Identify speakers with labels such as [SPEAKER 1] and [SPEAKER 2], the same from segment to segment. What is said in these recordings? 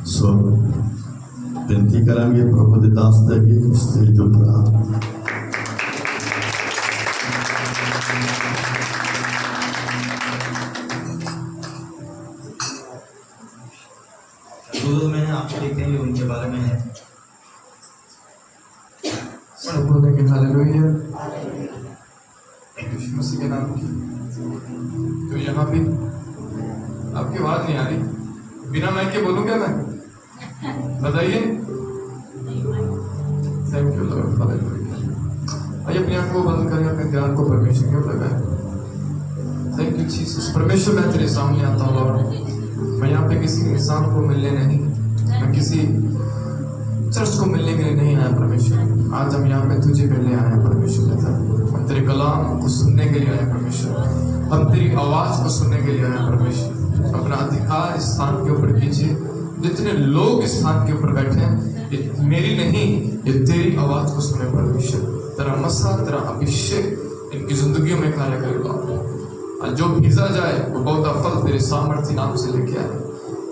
[SPEAKER 1] सो बेनती करांगे प्रभु ਦੇ ਦਾਸ ਦੇ ਅੱਗੇ ਸਟੇਜ ਉੱਪਰ ਆ।
[SPEAKER 2] तो मैंने आपको देखे हैं उनके बारे में है।
[SPEAKER 3] सब बोलेंगे हालेलुया यीशु मसीह के नाम की। तो यहाँ पे आपकी आवाज नहीं आ रही, बिना माइक के बोलूं क्या मैं? बताइए। Thank you Lord, hallelujah. आइए अपनी आंखों को बंद करें, अपने ध्यान को परमेश्वर के ऊपर लगाएं। Thank you Jesus. परमेश्वर मैं तेरे सामने आता हूँ लॉर्ड। मैं यहाँ पे किसी इंसान को मिलने नहीं, मैं किसी चर्च को मिलने के लिए नहीं आया परमेश्वर। आज हम यहाँ पे तुझे मिलने आए हैं परमेश्वर पिता। हम तेरे कलाम को सुनने के लिए आए हैं परमेश्वर। हम तेरी आवाज को सुनने के लिए आए हैं परमेश्वर। अपना अधिकार इस स्थान के ऊपर कीजिए। जितने लोग इस स्थान के ऊपर बैठे हैं, ये मेरी नहीं, ये तेरी आवाज को सुने परमेश्वर। तेरा मसा, तेरा अभिषेक इनकी जिंदगियों में कार्य करेगा। जो भेजा जाए वो बहुत फल तेरे सामर्थ्य नाम से लेके आए।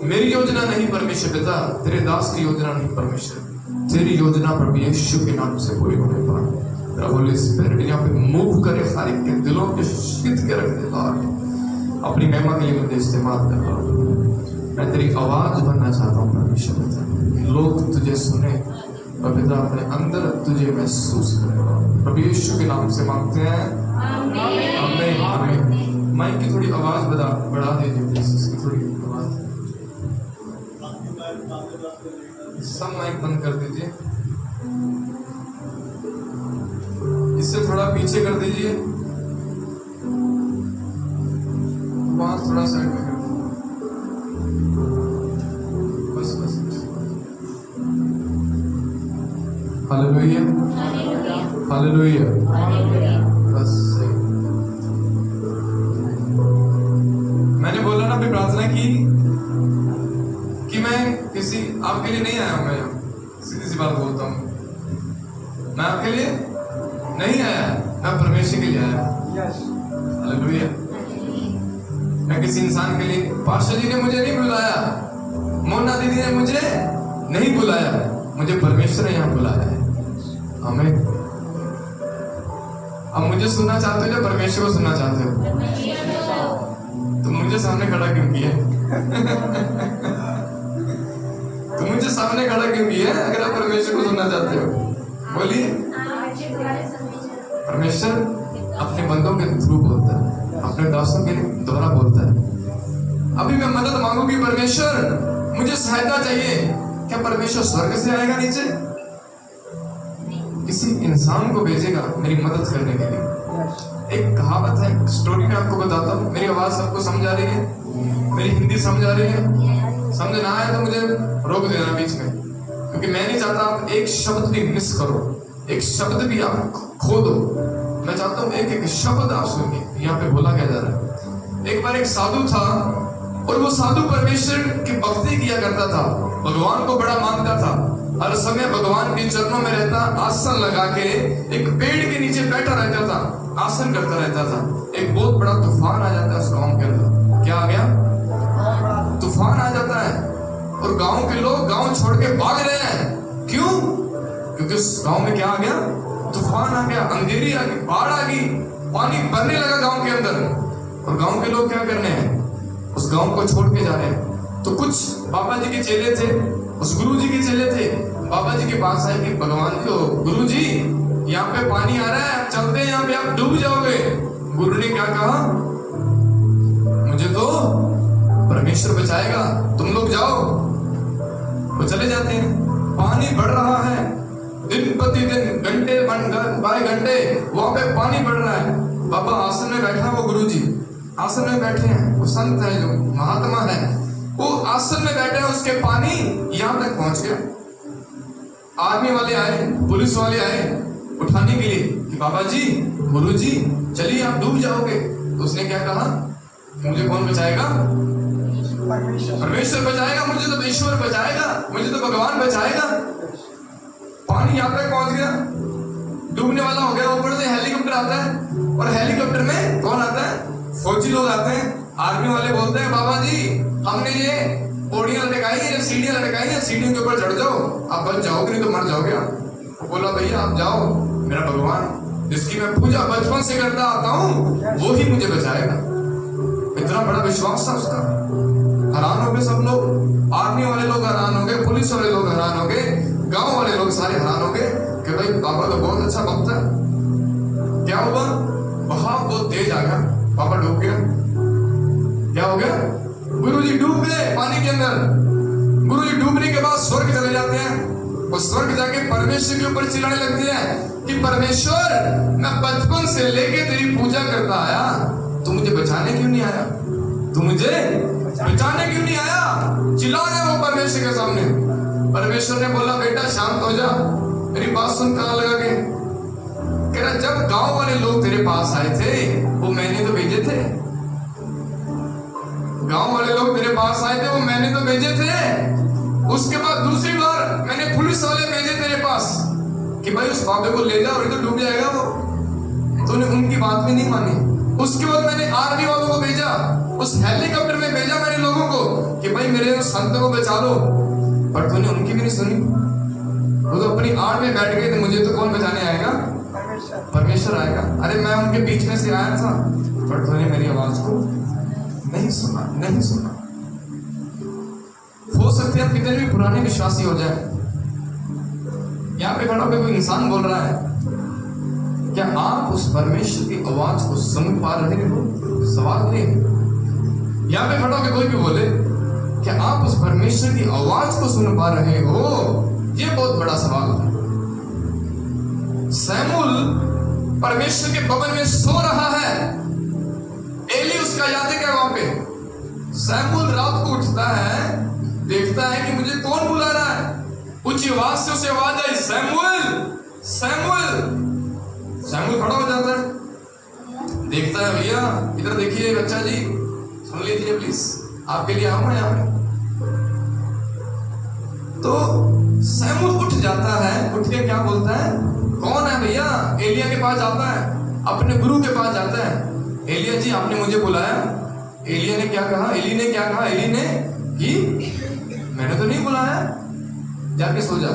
[SPEAKER 3] मेरी योजना नहीं परमेश्वर पिता, तेरे दास की योजना नहीं परमेश्वर, तेरी योजना प्रभु यीशु के नाम से पूरी होने पाए। तेरा होली स्पिरिट यहाँ पे मूव करे, सारे के दिलों के शीत के रख दे लॉर्ड। अपनी महिमा के लिए मुझे इस्तेमाल कर लॉर्ड। मैं तेरी आवाज बनना चाहता हूँ परमेश्वर पिता। लोग तुझे सुने और पिता अपने अंदर तुझे महसूस करे। प्रभु यीशु के नाम से मांगते हैं, आमीन आमीन। माइक की थोड़ी आवाज बढ़ा दीजिए प्लीज, इसकी थोड़ी आवाज। सब माइक बंद कर दीजिए, इससे थोड़ा पीछे कर दीजिए, आवाज थोड़ा साइड में कर बस बस। Hallelujah hallelujah. बस मैंने बोला ना अभी प्रार्थना की कि मैं किसी आपके लिए नहीं आया हूं। मैं सीधी सी बात बोलता हूं, मैं आपके लिए नहीं आया, मैं परमेश्वर के लिए आया। हालेलुया। मैं किसी इंसान के लिए, पास्टर जी ने मुझे नहीं बुलाया, मोना दीदी ने मुझे नहीं बुलाया, मुझे परमेश्वर ने यहाँ बुलाया है। आमीन। अब मुझे सुनना चाहते हो या परमेश्वर को सुनना चाहते हो? तो मुझे सामने खड़ा क्यों किया? तो मुझे सामने खड़ा क्यों किया अगर आप परमेश्वर को सुनना चाहते हो? बोलिए। परमेश्वर अपने बंदों के थ्रू बोलता है, अपने दासों के द्वारा बोलता है। अभी मैं मदद मांगूंगी परमेश्वर, मुझे सहायता चाहिए। क्या परमेश्वर स्वर्ग से आएगा नीचे? किसी इंसान को भेजेगा मेरी मदद करने के लिए। एक कहावत है, स्टोरी में आपको बताता हूँ। मेरी आवाज सबको समझ आ रही है? मेरी हिंदी समझ आ रही है? समझ ना आए तो मुझे रोक देना बीच में, क्योंकि मैं नहीं चाहता आप एक शब्द भी मिस करो, एक शब्द भी आप खो दो। मैं चाहता हूँ एक एक शब्द आप सुनिए। यहाँ पे बोला क्या जा रहा है। एक बार एक साधु था और वो साधु परमेश्वर की भक्ति किया करता था, भगवान को बड़ा मानता था, हर समय भगवान के चरणों में रहता, आसन लगा के एक पेड़ के नीचे बैठा रहता था, आसन करता रहता था। एक बहुत बड़ा तूफान आ जाता है उस गांव के अंदर। क्या आ गया? तूफान आ जाता है और गांव के लोग गांव छोड़ के भाग रहे हैं। क्यों? क्योंकि उस गांव में क्या आ गया? तूफान आ गया, अंधेरी आ गई, बाढ़ आ गई, पानी भरने लगा गांव के अंदर। और गांव के लोग क्या करने हैं? उस गांव को छोड़ के जा रहे हैं। तो कुछ बाबा जी के चेले थे, उस गुरु जी के चेले थे, बाबा जी के पास आए कि भगवान को, गुरु जी यहाँ पे पानी आ रहा है, चलते हैं, यहाँ पे आप डूब जाओगे। गुरु ने क्या कहा? मुझे तो परमेश्वर बचाएगा, तुम लोग जाओ। वो चले जाते हैं। पानी बढ़ रहा है, दिन प्रतिदिन, घंटे बाय घंटे वहां पे पानी बढ़ रहा है। बाबा आसन में बैठा, वो गुरु जी आसन में बैठे हैं, वो संत है, जो महात्मा है, वो आसन में बैठे हैं। उसके पानी यहां तक पहुंच गया। आर्मी वाले आए, पुलिस वाले आए उठाने के लिए कि बाबा जी, गुरु जी चलिए आप डूब जाओगे। तो उसने क्या कहा? मुझे कौन बचाएगा? परमेश्वर बचाएगा, मुझे तो ईश्वर बचाएगा, मुझे तो भगवान बचाएगा। पानी यहाँ तक पहुंच गया, डूबने वाला हो गया। ऊपर से हेलीकॉप्टर आता है और हेलीकॉप्टर में कौन आता है? फौजी लोग आते हैं। आर्मी वाले बोलते हैं बाबा जी हमने ये पौड़ियां लटकाई जब सीढ़ियां लटकाई हैं, सीढ़ियों के ऊपर चढ़ जाओ, आप बच जाओगे, नहीं तो मर जाओगे आप। वो बोला भैया आप जाओ, मेरा भगवान जिसकी मैं पूजा बचपन से करता आता हूँ वो ही मुझे बचाएगा। इतना बड़ा विश्वास था उसका। हैरान हो गए सब लोग, आर्मी वाले लोग हैरान हो गए, पुलिस वाले लोग हैरान हो गए, गांव वाले लोग सारे हैरान हो गए कि भाई पापा तो बहुत अच्छा भक्त है। क्या हुआ? बहाव बहुत तेज आ गया, पापा डूब गया। क्या हो गया? गुरुजी डूब गए पानी के अंदर। गुरुजी डूबने के बाद स्वर्ग चले जाते हैं, और स्वर्ग जाके परमेश्वर के ऊपर चिल्लाने लगते हैं कि परमेश्वर मैं बचपन से लेके तेरी पूजा करता आया, तू मुझे बचाने क्यों नहीं आया? तू मुझे बचाने क्यों नहीं आया? चिल्ला रहे वो परमेश्वर के सामने। परमेश्वर ने बोला बेटा शांत हो जा, मेरी बात सुन कान लगा के। कह रहा जब गांव वाले लोग तेरे पास आए थे वो मैंने तो भेजे थे। गांव वाले लोग तेरे पास आए थे वो मैंने तो भेजे थे। उसके बाद दूसरी बार मैंने पुलिस वाले भेजे तेरे पास कि भाई उस बाबे को ले जाओ, तो डूब जाएगा वो। तूने उनकी बात भी नहीं मानी। उसके बाद मैंने आर्मी वालों को भेजा, उस हेलीकॉप्टर में भेजा मैंने लोगों को कि भाई मेरे संत को बचा लो, पर तूने उनकी भी नहीं सुनी। वो तो अपनी आड़ में बैठ गए थे, मुझे तो कौन बचाने आएगा? परमेश्वर आएगा। अरे मैं उनके बीच में से आया था, पर तूने मेरी आवाज को नहीं सुना, नहीं सुना। हो सकते हैं कितने भी पुराने विश्वासी हो जाए, यहाँ पे खड़ा होकर कोई इंसान बोल रहा है, क्या आप उस परमेश्वर की आवाज को सुन पा रहे हो? सवाल नहीं। यहाँ पे खड़ा होकर कोई भी बोले क्या आप उस परमेश्वर की आवाज को सुन पा रहे हो? ये बहुत बड़ा सवाल है। सैमुअल परमेश्वर के भवन में सो रहा है, एली उसका याजक है वहां पे। सैमुअल रात को उठता है, देखता है कि मुझे कौन बुला रहा है। ऊंची आवाज से उसे आवाज आई, सैमुअल सैमुअल। सैमुअल खड़ा हो जाता है, देखता है भैया इधर देखिए बच्चा जी, सुन लीजिए प्लीज, आपके लिए आऊं मैं यहाँ पे। तो सैमुअल उठ जाता है, उठ के क्या बोलता है, कौन है भैया? एलिया के पास जाता है, अपने गुरु के पास जाता है। एलिया जी आपने मुझे बुलाया। एलिया ने क्या कहा? एली ने क्या कहा? एली ने कि मैंने तो नहीं बुलाया, जाके सो जा।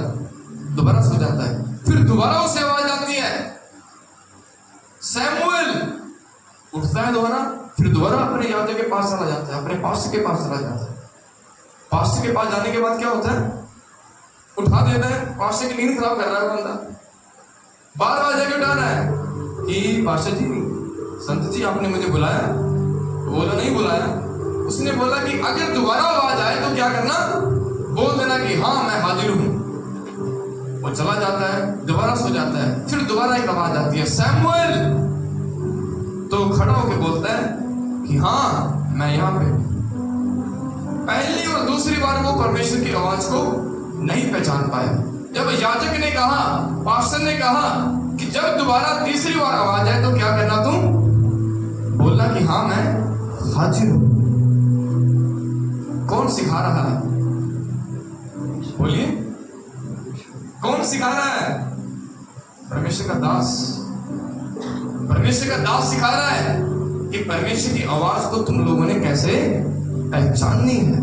[SPEAKER 3] दोबारा सो जाता है, फिर दोबारा उसे आवाज आती है, सैमुअल। उठता है दोबारा, फिर दोबारा अपने याजक के पास चला जाता है, अपने पास्टर के पास चला जाता है। पास्टर के पास जाने के बाद क्या होता है? उठा देता है, पास्टर की नींद खराब कर रहा है बंदा, बार बार जाके उठा रहा है कि पास्टर जी, संत जी आपने मुझे बुलाया? बोला नहीं बुलाया। उसने बोला कि अगर दोबारा आवाज आए तो क्या करना? बोल देना कि हाँ मैं हाजिर हूं। वो चला जाता है, दोबारा सो जाता है, फिर दोबारा एक आवाज आती है, सैमुअल। तो खड़ा होकर बोलता है कि हाँ मैं यहाँ पे। पहली और दूसरी बार वो परमेश्वर की आवाज को नहीं पहचान पाया। जब याजक ने कहा, पास्टर ने कहा कि जब दोबारा तीसरी बार आवाज आए तो क्या करना तुम? बोलना कि हाँ मैं हाजिर हूं। कौन सिखा रहा है? बोलिए, कौन सिखा रहा है? परमेश्वर का दास। परमेश्वर का दास सिखा रहा है कि परमेश्वर की आवाज को तुम लोगों ने कैसे पहचाननी है।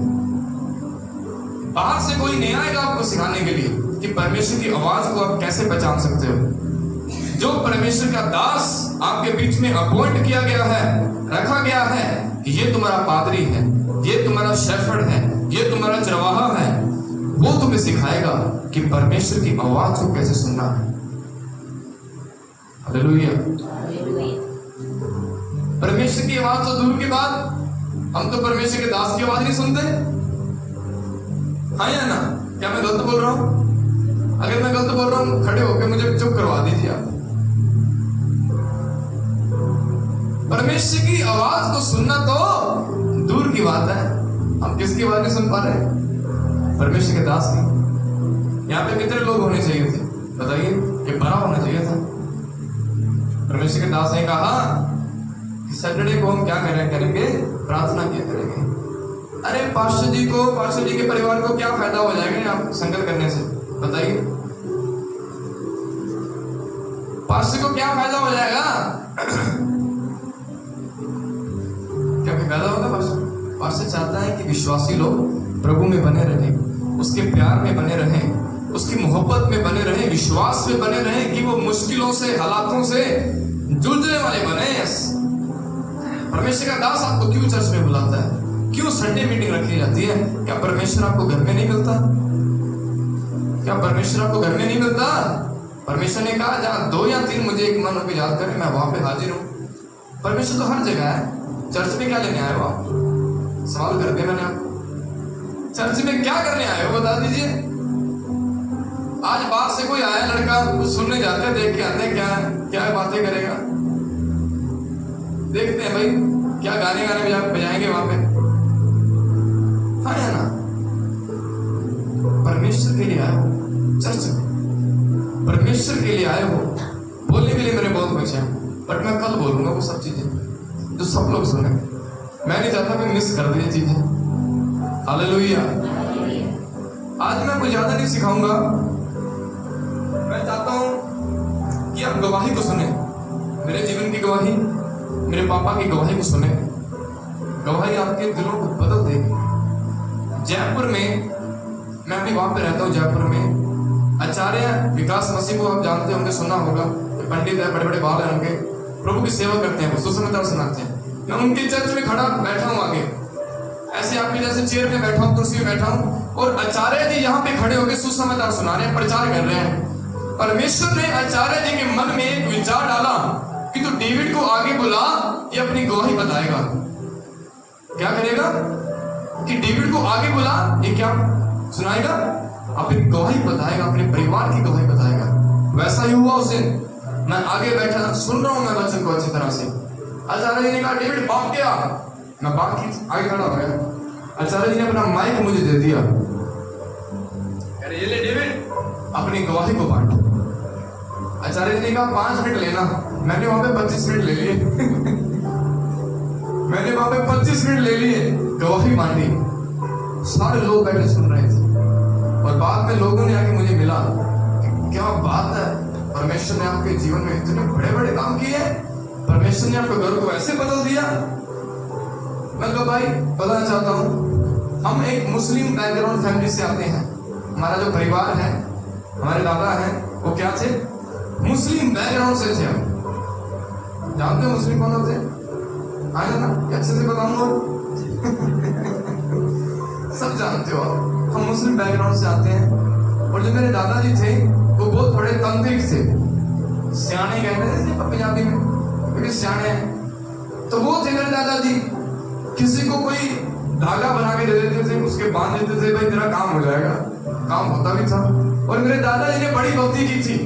[SPEAKER 3] बाहर से कोई नहीं आएगा आपको सिखाने के लिए कि परमेश्वर की आवाज को आप कैसे पहचान सकते हो। जो परमेश्वर का दास आपके बीच में अपॉइंट किया गया है, रखा गया है कि ये तुम्हारा पादरी है, ये तुम्हारा शेफर्ड है, ये तुम्हारा चरवाहा है, वो तुम्हें सिखाएगा कि परमेश्वर की आवाज को कैसे सुनना है। हालेलुया। परमेश्वर की आवाज तो दूर की बात, हम तो परमेश्वर के दास की आवाज नहीं सुनते। हाँ या ना? क्या मैं गलत बोल रहा हूं? अगर मैं गलत बोल रहा हूं खड़े होकर मुझे चुप करवा दीजिए आप। परमेश्वर की आवाज को सुनना तो दूर की बात है, हम किसकी आवाज नहीं सुन पा रहे? परमेश्वर के दास की। यहाँ पे कितने लोग होने चाहिए थे बताइए? कि बड़ा होना चाहिए था। परमेश्वर के दास ने कहा कि सैटरडे को हम क्या करेंगे? प्रार्थना किया करेंगे। अरे पास्टर जी को, पास्टर जी के परिवार को क्या फायदा हो जाएगा आप संगत करने से? बताइए, पास्टर को क्या फायदा हो जाएगा? क्या फायदा होगा? पास्टर चाहता है कि विश्वासी लोग प्रभु में बने रहें, उसके प्यार में बने रहें, उसकी मोहब्बत में बने रहें, विश्वास में बने रहें कि वो मुश्किलों से, हालातों से जूझने वाले बने। परमेश्वर का दास आपको क्यों चर्च में बुलाता है? क्यों संडे मीटिंग रखी जाती है? क्या परमेश्वर आपको घर में नहीं मिलता? क्या परमेश्वर आपको घर में नहीं मिलता? परमेश्वर ने कहा जहां 2 या 3 मुझे एक मन होकर याद करें, मैं वहां पे हाजिर हूं। परमेश्वर तो हर जगह है। चर्च में क्या लेने आए हो आप? सवाल कर दिया मैंने आपको। चर्च में क्या करने आए हो बता दीजिए। आज बाहर से कोई आया लड़का, कुछ सुनने जाते हैं, देख के आते हैं क्या बातें करेगा, देखते हैं भाई क्या गाने बजाएंगे वहां पे, हाँ या ना? परमेश्वर के लिए आए हो चर्च में, परमेश्वर के लिए आए हो। बोलने के लिए मेरे बहुत कुछ है, बट मैं कल बोलूंगा वो सब चीजें जो सब लोग सुने। मैं नहीं चाहता कि मिस कर दे ये चीजें। हालेलुया। आज मैं कुछ ज्यादा नहीं सिखाऊंगा, मैं चाहता हूं कि आप गवाही को सुने, मेरे जीवन की गवाही, मेरे पापा की गवाही को सुने। गवाही आपके दिलों को बदल देगी। जयपुर में, मैं अभी वहां पे रहता हूँ जयपुर में, आचार्य विकास मसीह को आप जानते होंगे, सुना होगा, पंडित है, बड़े बड़े बाल है उनके, प्रभु की सेवा करते हैं, सुसमाचार सुनाते हैं। मैं उनके चर्च में खड़ा बैठा हूँ आगे, ऐसे आपके जैसे चेयर में बैठा हूँ, कुर्सी में बैठा हूँ, और आचार्य जी यहाँ पे खड़े होकर सुसमाचार सुना रहे हैं, प्रचार कर रहे हैं। परमेश्वर ने आचार्य जी के मन में एक विचार डाला कि तू डेविड को आगे बुला, ये अपनी गवाही बताएगा। क्या करेगा? कि डेविड को आगे बुला, ये क्या सुनाएगा? अपनी गवाही बताएगा, अपने परिवार की गवाही बताएगा। वैसा ही हुआ उस दिन। मैं आगे बैठा सुन रहा हूं मैं वचन को अच्छी तरह से। आचार्य जी ने कहा डेविड भाग गया, मैं भाग के आगे खड़ा हो गया। आचार्य जी ने अपना माइक मुझे दे दिया, अरे ये ले डेविड, अपनी गवाही को बांट। आचार्य जी ने कहा 5 मिनट लेना, मैंने वहां पे 25 मिनट ले लिए मैंने वहां पे 25 मिनट ले लिए, गवाही बांटी। सारे लोग बैठे सुन रहे थे, और बाद में लोगों ने आके मुझे मिला कि क्या बात है, परमेश्वर ने आपके जीवन में इतने बड़े बड़े काम किए हैं, परमेश्वर ने आपके घर को ऐसे बदल दिया। मैं तो भाई बताना चाहता हूँ, हम एक मुस्लिम बैकग्राउंड फैमिली से आते हैं। हमारा जो परिवार है, हमारे दादा हैं, वो क्या थे? मुस्लिम बैकग्राउंड से थे। हम जानते हो मुस्लिम कौन होते हैं? आया ना, अच्छे से बताऊंगा सब जानते हो। हम मुस्लिम बैकग्राउंड से आते हैं, और जो मेरे दादाजी थे वो बहुत बड़े तांत्रिक थे, सियाने कहते थे पंजाबी में, क्योंकि सियाने हैं। तो वो थे मेरे दादाजी, किसी को कोई धागा बना के दे देते थे, उसके बांध देते थे, भाई तेरा काम हो जाएगा। काम होता भी था। और मेरे दादाजी ने बड़ी भक्ति की थी,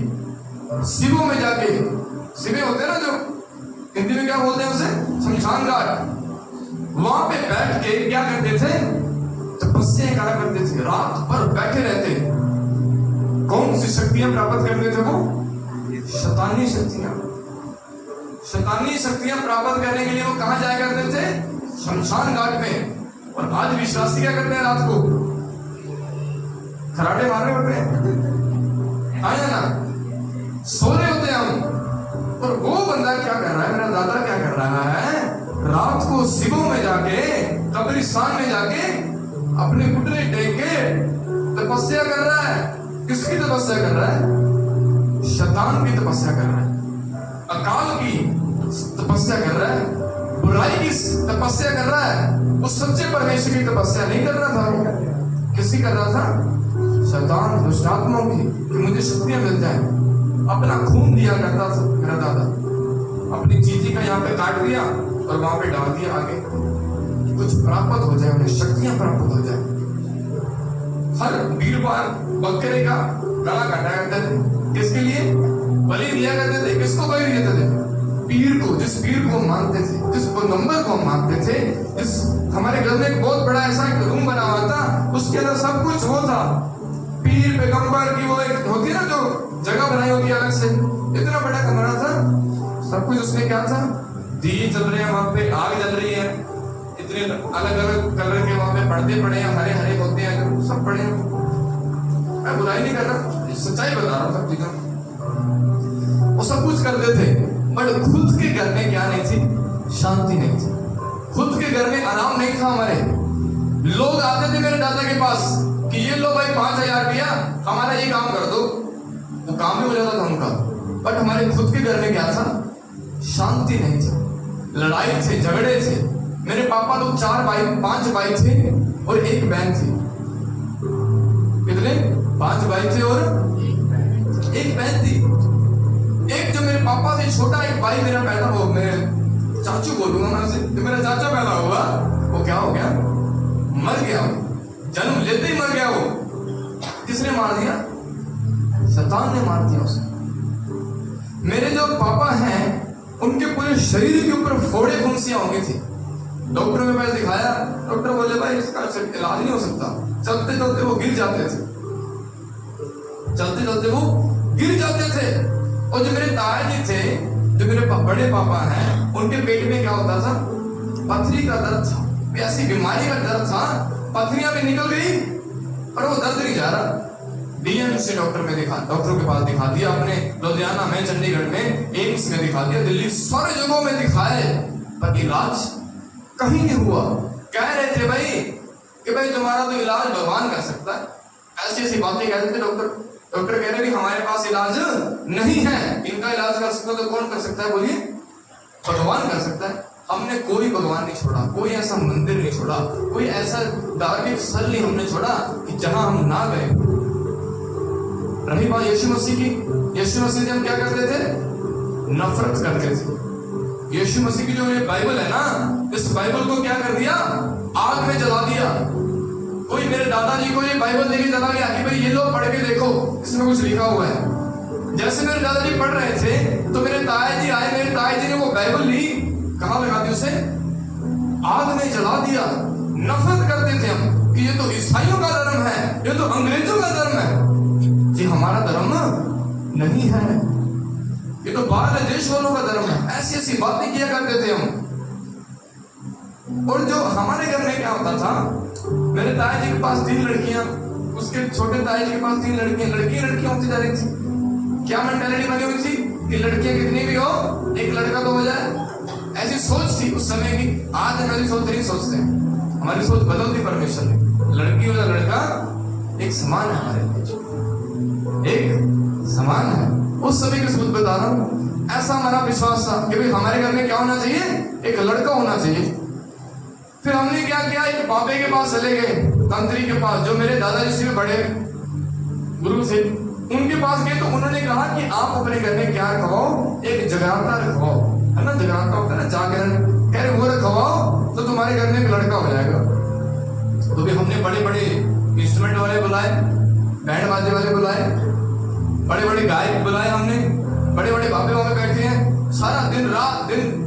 [SPEAKER 3] शिवों में जाके, शिवे होते ना जो हिंदी में क्या बोलते हैं उसे, शमशान घाट, वहां पे बैठ के क्या करते थे? तपस्या करा करते थे, रात भर बैठे रहते। कौन सी शक्तियां प्राप्त करते थे वो? शैतानी शक्तियां। शैतानी शक्तियां प्राप्त करने के लिए वो कहां जाया करते थे? शमशान घाट में। और आज विश्वासी क्या करते हैं? रात को खराटे मार रहे होते हैं, आया ना, सो रहे होते हैं हम। और वो बंदा क्या कर रहा है, मेरा दादा क्या कर रहा है? रात को शिवों में जाके, कब्रिस्तान में जाके अपने घुटने टेक के तपस्या कर रहा है। किसकी तपस्या कर रहा है? शैतान की तपस्या कर रहा है, अकाल की तपस्या कर रहा है, बुराई की तपस्या कर रहा है। उस सच्चे परमेश्वर की तपस्या नहीं कर रहा था। किसकी कर रहा था? शैतान, दुष्टात्माओं की, कि मुझे शक्तियां मिल जाए। अपना खून दिया करता था मेरा दादा, अपनी चीजी का यहाँ पे काट दिया और वहां पे डाल दिया आगे, कि कुछ प्राप्त हो जाए, उन्हें शक्तियां प्राप्त हो जाए। हर वीरवार बकरे का गला काटा करते थे। किसके लिए? बलि दिया करते थे। किसको बलि देते थे? पीर को, जिस पीर को मानते थे, जिस पैगंबर को मानते थे। जिस हमारे घर में एक बहुत बड़ा ऐसा एक रूम बना हुआ था, उसके अंदर सब कुछ वो था। पीर पैगंबर की वो एक होती है ना जो जगह बनाई होती है अलग से, इतना बड़ा कमरा था, सब कुछ उसमें क्या था? दिए जल रहे हैं वहां पे, आग जल रही है, इतने अलग अलग कलर के वहां पे पर्दे पड़े हैं, हरे हरे होते हैं जो सब पड़े हैं। मैं बुराई नहीं कर रहा, सच्चाई बता रहा हूँ सब चीजों। वो सब कुछ करते थे, बट खुद के घर में क्या नहीं थी? शांति नहीं थी। खुद के घर में आराम नहीं था हमारे। लोग आते थे मेरे दादा के पास कि ये लो भाई 5,000 रुपया, हमारा ये काम कर दो। वो काम भी हो जाता था उनका, बट हमारे खुद के घर में क्या था? शांति नहीं था, लड़ाई थे, झगड़े थे। मेरे पापा लोग 5 भाई थे और 1 बहन थी। कितने? 5 भाई थे और 1 बहन थी। एक जो मेरे पापा से छोटा एक भाई मेरा पैदा हो, मेरे चाचू बोलूंगा मैं उसे, जो मेरा चाचा पैदा हुआ, वो क्या हो गया? मर गया। जन्म लेते ही मर गया। वो किसने मार दिया? शैतान ने मार दिया उसे। मेरे जो पापा हैं उनके पूरे शरीर के ऊपर फोड़े फुंसियां हो गई थी। डॉक्टर के पास दिखाया, डॉक्टर बोले भाई इसका इलाज नहीं हो सकता। चलते चलते वो गिर जाते थे, चलते चलते वो गिर जाते थे। और जो मेरे ताया जी थे, जो मेरे बड़े पापा हैं, उनके पेट में क्या होता था? पथरी का दर्द था, ऐसी बीमारी का दर्द था, पथरियां भी निकल गई पर वो दर्द नहीं जा रहा। डीएमसी डॉक्टर के पास दिखा दिया अपने, लुधियाना में, चंडीगढ़ में, एम्स में दिखा दिया, दिल्ली, सारे जगहों में दिखाए, पर इलाज कहीं नहीं हुआ। कह रहे थे भाई कि भाई तुम्हारा तो इलाज भगवान कर सकता है। ऐसी ऐसी बातें कहते थे डॉक्टर। डॉक्टर कह रहे कि हमारे पास इलाज नहीं है, इनका इलाज कर सकता तो कौन कर सकता है? बोलिए, भगवान कर सकता है। हमने कोई भगवान नहीं छोड़ा, कोई ऐसा मंदिर नहीं छोड़ा, कोई ऐसा धार्मिक स्थल नहीं हमने छोड़ा कि जहां हम ना गए। रही बात यीशु मसीह की, यीशु मसीह से हम क्या करते थे? नफरत करते थे। यीशु मसीह की जो ये बाइबल है ना, इस बाइबल को क्या कर दिया? आग में जला दिया। कोई मेरे दादाजी को ये बाइबल देके चला गया कि भाई ये लो पढ़ के देखो, इसमें कुछ लिखा हुआ है। जैसे मेरे दादाजी पढ़ रहे थे तो मेरे ताया जी आए, मेरे ताया जी ने वो बाइबल ली, कहां लगा दी? उसे आग में जला दिया। नफरत करते थे हम कि ये तो ईसाइयों का धर्म है, ये तो अंग्रेजों का धर्म है। जी हमारा धर्म नहीं है, ये तो बाहर देश वालों का धर्म है। ऐसी ऐसी बातें किया करते थे हम। और जो हमारे घर में क्या होता था, मेरे ताया जी के पास 3 लड़कियां, उसके छोटे ताया जी के पास 3 लड़कियां होती जा रही थी। क्या मेंटालिटी बनी हुई थी कि लड़कियां कितनी भी हो, एक लड़का तो हो जाए, ऐसी सोच थी उस समय की। आज हमारी सोच नहीं सोचते, हमारी सोच बदल दी परमेश्वर ने। लड़की और लड़का एक समान है, हमारे एक समान है। उस समय की सोच बता रहा हूं। ऐसा हमारा विश्वास था कि भाई हमारे घर में क्या होना चाहिए? एक लड़का होना चाहिए। फिर हमने क्या किया? एक बाबे के पास चले गए, तंत्री के पास, जो मेरे दादाजी से भी बड़े गुरु थे। उनके पास गए तो उन्होंने कहा कि आप अपने घर में क्या रखवाओ? एक जगराता रखवाओ, है ना, जगराता होता है ना, जागरण। कह रहे वो रखवाओ तो तुम्हारे घर में एक लड़का हो जाएगा। तो भी हमने बड़े बड़े इंस्ट्रूमेंट वाले बुलाए, बैंड बाजे वाले बुलाए, बड़े बड़े गायक बुलाए हमने, बड़े बड़े बाबे वहां बैठे हैं। सारा दिन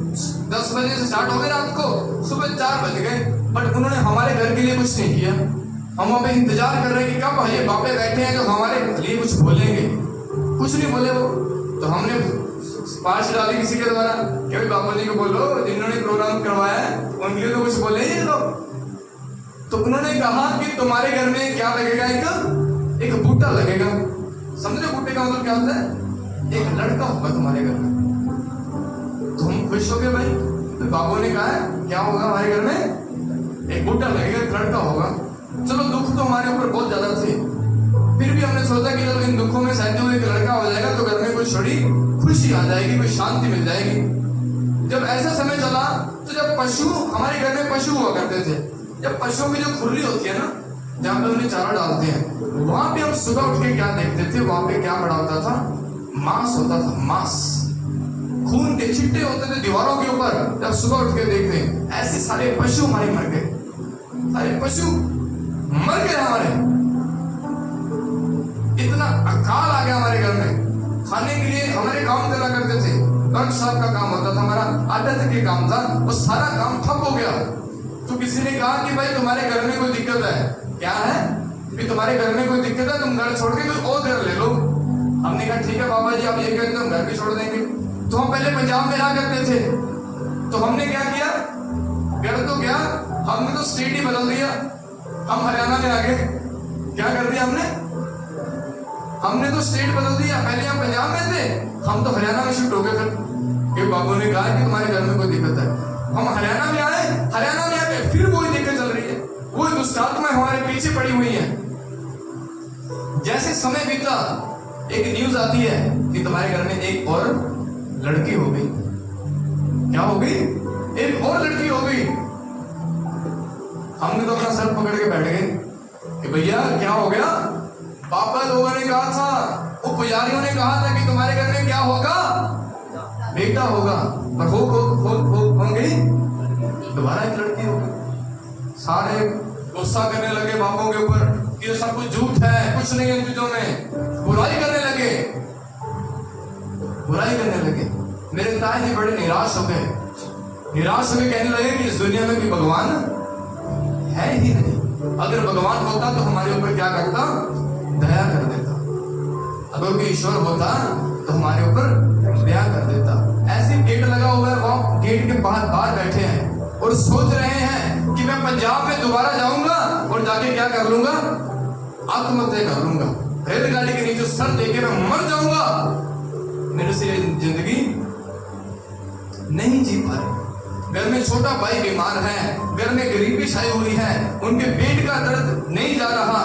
[SPEAKER 3] 10 बजे से स्टार्ट हो गए, रात को सुबह 4 बज गए, बट उन्होंने हमारे घर के लिए कुछ नहीं किया। हम वहां पे इंतजार कर रहे हैं कि कब ये बाबे बैठे हैं जो हमारे लिए कुछ बोलेंगे। कुछ नहीं बोले वो। तो हमने सिफारिश डाली किसी के द्वारा कि भाई बाबा जी को बोलो, जिन्होंने प्रोग्राम करवाया है उनके लिए तो कुछ बोले ये लोग। तो उन्होंने कहा कि तुम्हारे घर में क्या लगेगा? एक बूटा लगेगा। समझो बूटे का मतलब क्या होता है? एक लड़का होगा तुम्हारे घर में। तो हम खुश हो गए भाई। तो बाबू ने कहा है क्या होगा हमारे घर में? एक बूटा लगेगा, एक लड़का होगा। चलो दुख तो हमारे ऊपर बहुत ज्यादा थे, फिर भी हमने सोचा कि चलो इन दुखों में सहते हुए एक लड़का हो जाएगा तो घर में कोई छोटी खुशी आ जाएगी, कोई शांति मिल जाएगी। जब ऐसा समय चला तो जब पशु, हमारे घर में पशु हुआ करते थे, जब पशुओं की जो खुरली होती है ना, जहाँ पे उन्हें चारा डालते हैं, वहां पे हम सुबह उठ के क्या देखते थे? वहां पे क्या पड़ा होता था? मांस होता था, मांस, खून के छिट्टे होते थे दीवारों के ऊपर। जब सुबह उठ के देखते ऐसे सारे पशु हमारे मर गए, सारे पशु मर गए हमारे। इतना अकाल आ गया हमारे घर में। खाने के लिए हमारे काम करा करते थे, वर्कशॉप का काम होता था हमारा, आटा तक के काम था, वो सारा काम ठप हो गया। तो किसी ने कहा कि भाई तुम्हारे घर में कोई दिक्कत है। क्या है? कि तुम्हारे घर में कोई दिक्कत है, तुम घर छोड़ के कोई और घर ले लो। हमने कहा ठीक है बाबा जी, आप ये कहते हो हम घर भी छोड़ देंगे। तो हम पहले पंजाब में रहा करते थे, तो हमने क्या किया? घर तो क्या, हमने तो स्टेट ही बदल दिया, हम हरियाणा में आ गए। क्या कर दिया हमने तो स्टेट बदल दिया। पहले हम पंजाब में थे, हम तो हरियाणा में शिफ्ट हो गए। फिर बाबू ने कहा कि तुम्हारे घर में कोई दिक्कत है। हम हरियाणा में आए, हरियाणा में आके फिर वही दिक्कत चल रही है, कोई दुष्ट आत्मा हमारे पीछे पड़ी हुई है। जैसे समय बीता, एक न्यूज आती है कि तुम्हारे घर में एक और लड़की हो गई। क्या हो गई? एक और लड़की हो गई। हमने तो अपना सर पकड़ के बैठ गए कि भैया क्या हो गया? पापा लोगों ने कहा था, वो पुजारियों ने कहा था कि तुम्हारे घर में क्या होगा? बेटा होगा। पर हो गई, दोबारा एक लड़की हो गई। सारे गुस्सा करने लगे बापों के ऊपर कि ये सब कुछ झूठ है, कुछ नहीं है इन चीजों में। बुराई करने लगे। मेरे ताए जी बड़े निराश हो गए। कहने लगे कि इस दुनिया में भी भगवान है ही नहीं। अगर भगवान होता तो हमारे ऊपर क्या करता? दया कर देता। अगर कोई ईश्वर होता तो हमारे ऊपर दया कर देता। ऐसे गेट लगा हुआ है, वहां गेट के बाहर बैठे हैं और सोच रहे हैं कि मैं पंजाब में दोबारा जाऊंगा और जाके क्या कर लूंगा? आत्महत्या कर लूंगा। रेलगाड़ी के नीचे सर देके मैं मर जाऊंगा। मेरे से जिंदगी नहीं जी पा रही। घर में छोटा भाई बीमार है, घर में गरीबी छाई हुई है, उनके पेट का दर्द नहीं जा रहा।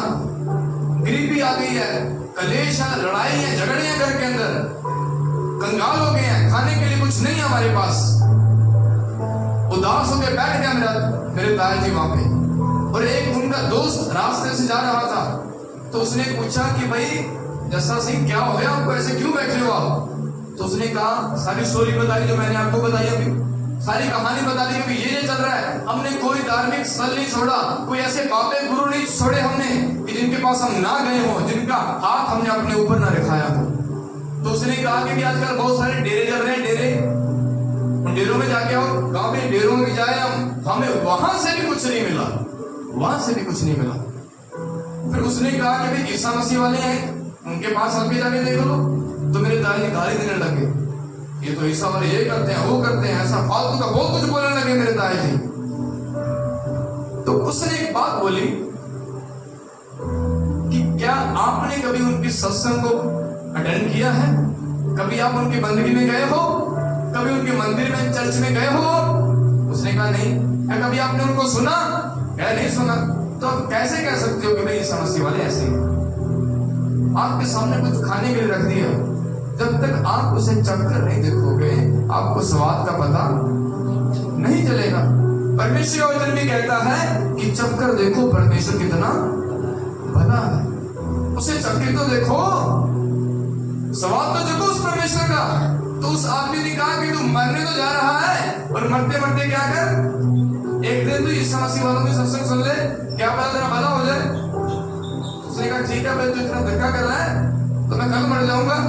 [SPEAKER 3] गरीबी आ गई है, कलेश है, लड़ाई है, झगड़े हैं घर के अंदर, कंगाल हो गए हैं, खाने के लिए कुछ नहीं है हमारे पास। उदास होकर बैठ गया मेरे ताया जी वहां पे। और एक उनका दोस्त रास्ते से जा रहा था तो उसने पूछा कि भाई जस्सा सिंह क्या हो गया आपको, ऐसे क्यों बैठे हो आप? तो उसने कहा, सारी स्टोरी बताई जो मैंने आपको बताई अभी, सारी कहानी बता दी कि ये चल रहा है। हमने कोई धार्मिक स्थल नहीं छोड़ा, कोई ऐसे बाबे गुरु नहीं छोड़े हमने कि जिनके पास हम ना गए हो, जिनका हाथ हमने अपने ऊपर ना दिखाया हो। तो उसने कहा कि आजकल बहुत सारे डेरे चल रहे हैं, डेरे, उन डेरों में जाके आओ, गांव में डेरों में जाए हमें वहां से भी कुछ नहीं मिला, फिर उसने कहा कि भाई ईसा मसीह वाले हैं, उनके पास आप भी जाके देख लो। तो मेरे दादी गाली देने लगे, ये तो ईसा वाले ये करते हैं, वो करते हैं, ऐसा फालतू का बहुत कुछ बोलने लगे मेरे ताए जी। तो उसने एक बात बोली कि क्या आपने कभी उनकी सत्संग को अटेंड किया है? कभी आप उनकी बंदगी में गए हो? कभी उनके मंदिर में, चर्च में गए हो? उसने कहा नहीं। क्या कभी आपने उनको सुना? क्या नहीं सुना। तो आप कैसे कह सकते हो कि भाई ईसा मसीह वाले ऐसे ही? आपके सामने कुछ खाने के लिए रख दिया, जब तक आप उसे चखकर नहीं देखोगे आपको स्वाद का पता नहीं चलेगा। परमेश्वर का वचन भी कहता है कि चखकर देखो परमेश्वर कितना भला है, उसे चखकर तो देखो, स्वाद तो चखो उस परमेश्वर का। तो उस आदमी ने कहा कि तू मरने तो जा रहा है और मरते मरते क्या कर, एक दिन तो ईसा मसीह वालों की सत्संग सुन ले, क्या पता तेरा भला हो जाए। उसने कहा ठीक है, भाई तू इतना धक्का कर रहा है तो मैं कल मर जाऊंगा,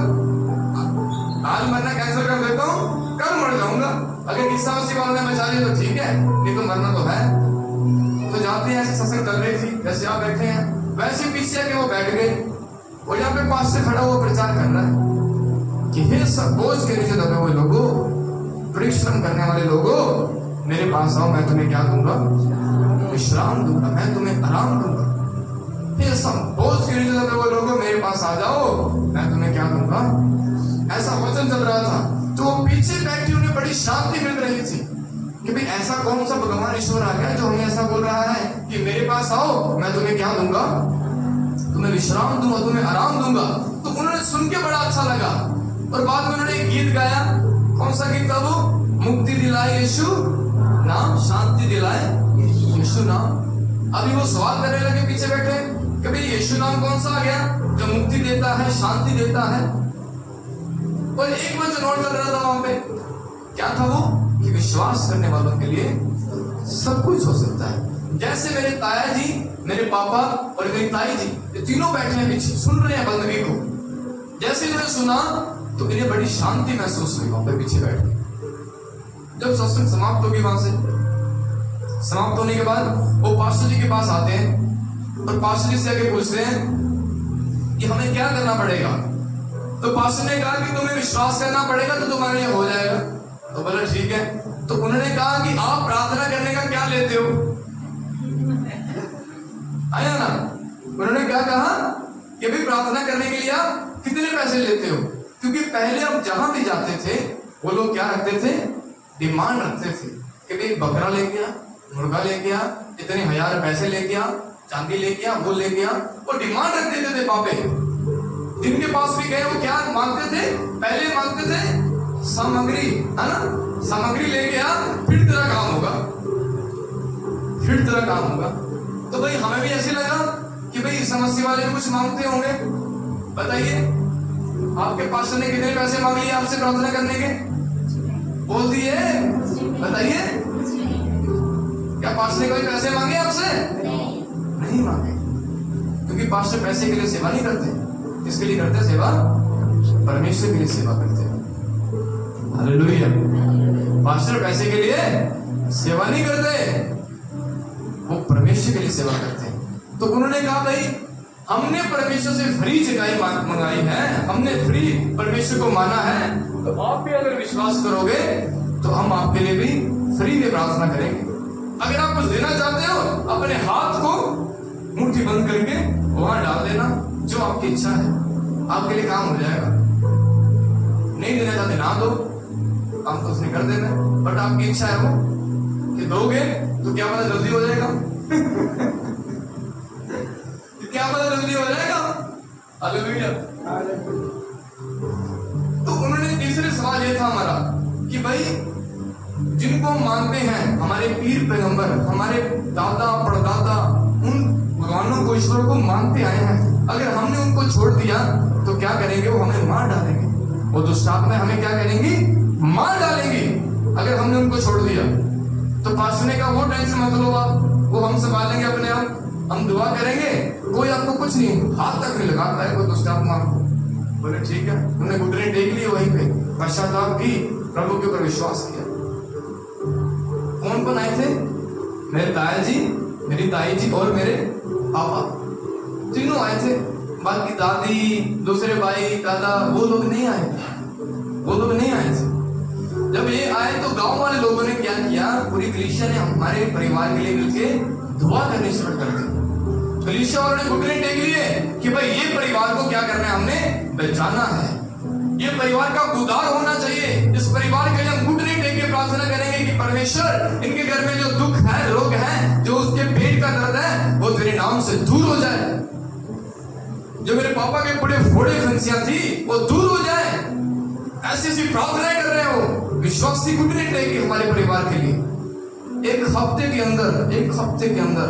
[SPEAKER 3] आज मरना कैंसिल कर देता हूँ, कल मर जाऊंगा। अगर ईसा मसीह वालों ने बचा लिया तो ठीक है, नहीं तो मरना तो है। तो जाते हैं, ऐसे सत्संग कर रही थी, जैसे आप बैठे हैं वैसे पीछे आके वो बैठ गए और यहाँ पे पास से खड़ा हुआ प्रचार कर रहा है कि हे सब बोझ के नीचे दबे हुए लोगों, परिश्रम करने वाले लोगों, मेरे पास आओ, मैं तुम्हें क्या दूंगा? विश्राम दूंगा, मैं तुम्हें आराम दूंगा। ये सब बोझ के नीचे दबे हुए लोगों, मेरे पास आ जाओ, मैं तुम्हें क्या दूंगा? ऐसा वचन चल रहा था। तो वो पीछे बैठी उन्हें बड़ी शांति मिल रही थी कि भाई ऐसा कौन सा भगवान ईश्वर आ गया जो हमें ऐसा बोल रहा है कि मेरे पास आओ, मैं तुम्हें क्या दूंगा? तुम्हें विश्राम दूंगा, तुम्हें आराम दूंगा। तो उन्होंने सुन के बड़ा अच्छा लगा और बाद में उन्होंने एक गीत गाया। कौन सा गीत था वो? मुक्ति दिलाए यीशु नाम, शांति दिलाए यीशु नाम। अभी वो सवाल करने लगे पीछे बैठे, कभी यीशु नाम कौन सा आ गया जो मुक्ति देता है, शांति देता है? और एक वचन और चल रहा था वहां पे, क्या था वो? कि विश्वास करने वालों के लिए सब कुछ हो सकता है। जैसे मेरे ताया जी, मेरे पापा और मेरी ताई जी, ये तीनों बैठे हैं पीछे, सुन रहे हैं बंदगी को। जैसे इन्होंने सुना तो इन्हें बड़ी शांति महसूस हुई वहां पे पीछे बैठे। जब सत्संग समाप्त होगी, वहां से समाप्त होने के बाद वो पास्टर जी के पास आते हैं और पास्टर जी से आके पूछते हैं कि हमें क्या करना पड़ेगा। तो पास्टर ने कहा कि तुम्हें विश्वास करना पड़ेगा तो तुम्हारे लिए हो जाएगा। तो बोला ठीक है। तो उन्होंने कहा कि आप प्रार्थना करने का क्या लेते हो? आया ना? उन्होंने क्या कहा कि भाई प्रार्थना करने के लिए आप कितने पैसे लेते हो? क्योंकि पहले हम जहां भी जाते थे वो लोग क्या रखते थे? डिमांड रखते थे कि भाई बकरा लेके आ, मुर्गा लेके आ, इतने हजार पैसे लेके आ, चांदी लेके आ, वो लेके आ। वो डिमांड रख देते थे पापे। जिनके पास भी गए वो क्या मांगते थे? पहले मांगते थे सामग्री, है ना? सामग्री लेके आ, फिर तेरा काम होगा, फिर तेरा काम होगा। तो भाई हमें भी ऐसे लगा कि भाई समस्या वाले भी कुछ मांगते होंगे। बताइए, आपके पास्टर ने कितने पैसे मांग लिए आपसे प्रार्थना करने के? बोल दिए, बताइए। क्या पास्टर ने कोई पैसे मांगे आपसे? नहीं मांगे, क्योंकि पास्टर पैसे के लिए सेवा नहीं करते। किसके लिए करते? सेवा परमेश्वर के लिए सेवा करते हैं। हालेलुया। पास्टर पैसे के लिए सेवा नहीं करते, वो परमेश्वर के लिए सेवा करते हैं। तो उन्होंने कहा भाई हमने परमेश्वर से फ्री जगाई मंगाई है, हमने फ्री परमेश्वर को माना है, तो आप भी अगर विश्वास करोगे तो हम आपके लिए भी फ्री में प्रार्थना करेंगे। अगर आप कुछ देना चाहते हो, अपने हाथ को मुट्ठी बंद करके वहां डाल देना, जो आपकी इच्छा है, आपके लिए काम हो जाएगा। नहीं देना चाहते ना दो, काम तो उसने कर देना, बट आपकी इच्छा है वो कि दोगे तो क्या पता जल्दी हो जाएगा क्या पता जल्दी हो जाएगा। हालेलुया। तो उन्होंने तीसरे सवाल ये था हमारा कि भाई जिनको हम मानते हैं, हमारे पीर पैगंबर, हमारे दादा परदादा, उन भगवानों को, ईश्वर को मानते आए हैं, अगर हमने उनको छोड़ दिया तो क्या करेंगे? वो हमें मार डालेंगे। वो दुष्ट आत्माएं हमें क्या करेंगी? मार डालेंगी अगर हमने उनको छोड़ दिया। तो पास्टर ने कहा वो टेंशन मत लो आप, वो हम संभालेंगे अपने आप, हम दुआ करेंगे, कोई आपको कुछ नहीं, हाथ तक नहीं लगाता है कोई दुष्ट आत्मा को। बोले ठीक है। उन्होंने घुटने टेक लिए वहीं पे, पश्चाताप की, प्रभु के ऊपर विश्वास किया। कौन कौन आए थे? मेरे ताया जी, मेरी ताई जी और मेरे पापा, तीनों आए थे। बाकी दादी, दूसरे भाई, दादा, वो लोग नहीं आए, वो लोग नहीं आए थे। जब ये आए तो गांव वाले लोगों ने क्या किया? पूरी कलीसिया ने हमारे परिवार के लिए मिलके दुआ करनी शुरू कर दी। कलीसिया वालों ने घुटने टेक लिए कि भाई ये परिवार को क्या करना है? हमने बचाना है, ये परिवार का उद्धार होना चाहिए। इस परिवार के लिए हम घुटने टेक के प्रार्थना करेंगे कि परमेश्वर इनके घर में जो दुख है, रोग है, जो उसके पेट का दर्द है, वो तेरे नाम से दूर हो जाए। जो मेरे पापा के बड़े फोड़े फंसियां थी वो दूर हो जाए। ऐसी ऐसी प्रार्थनाएं कर रहे हो विश्वासी घुटने टेक के हमारे परिवार के लिए। एक हफ्ते के अंदर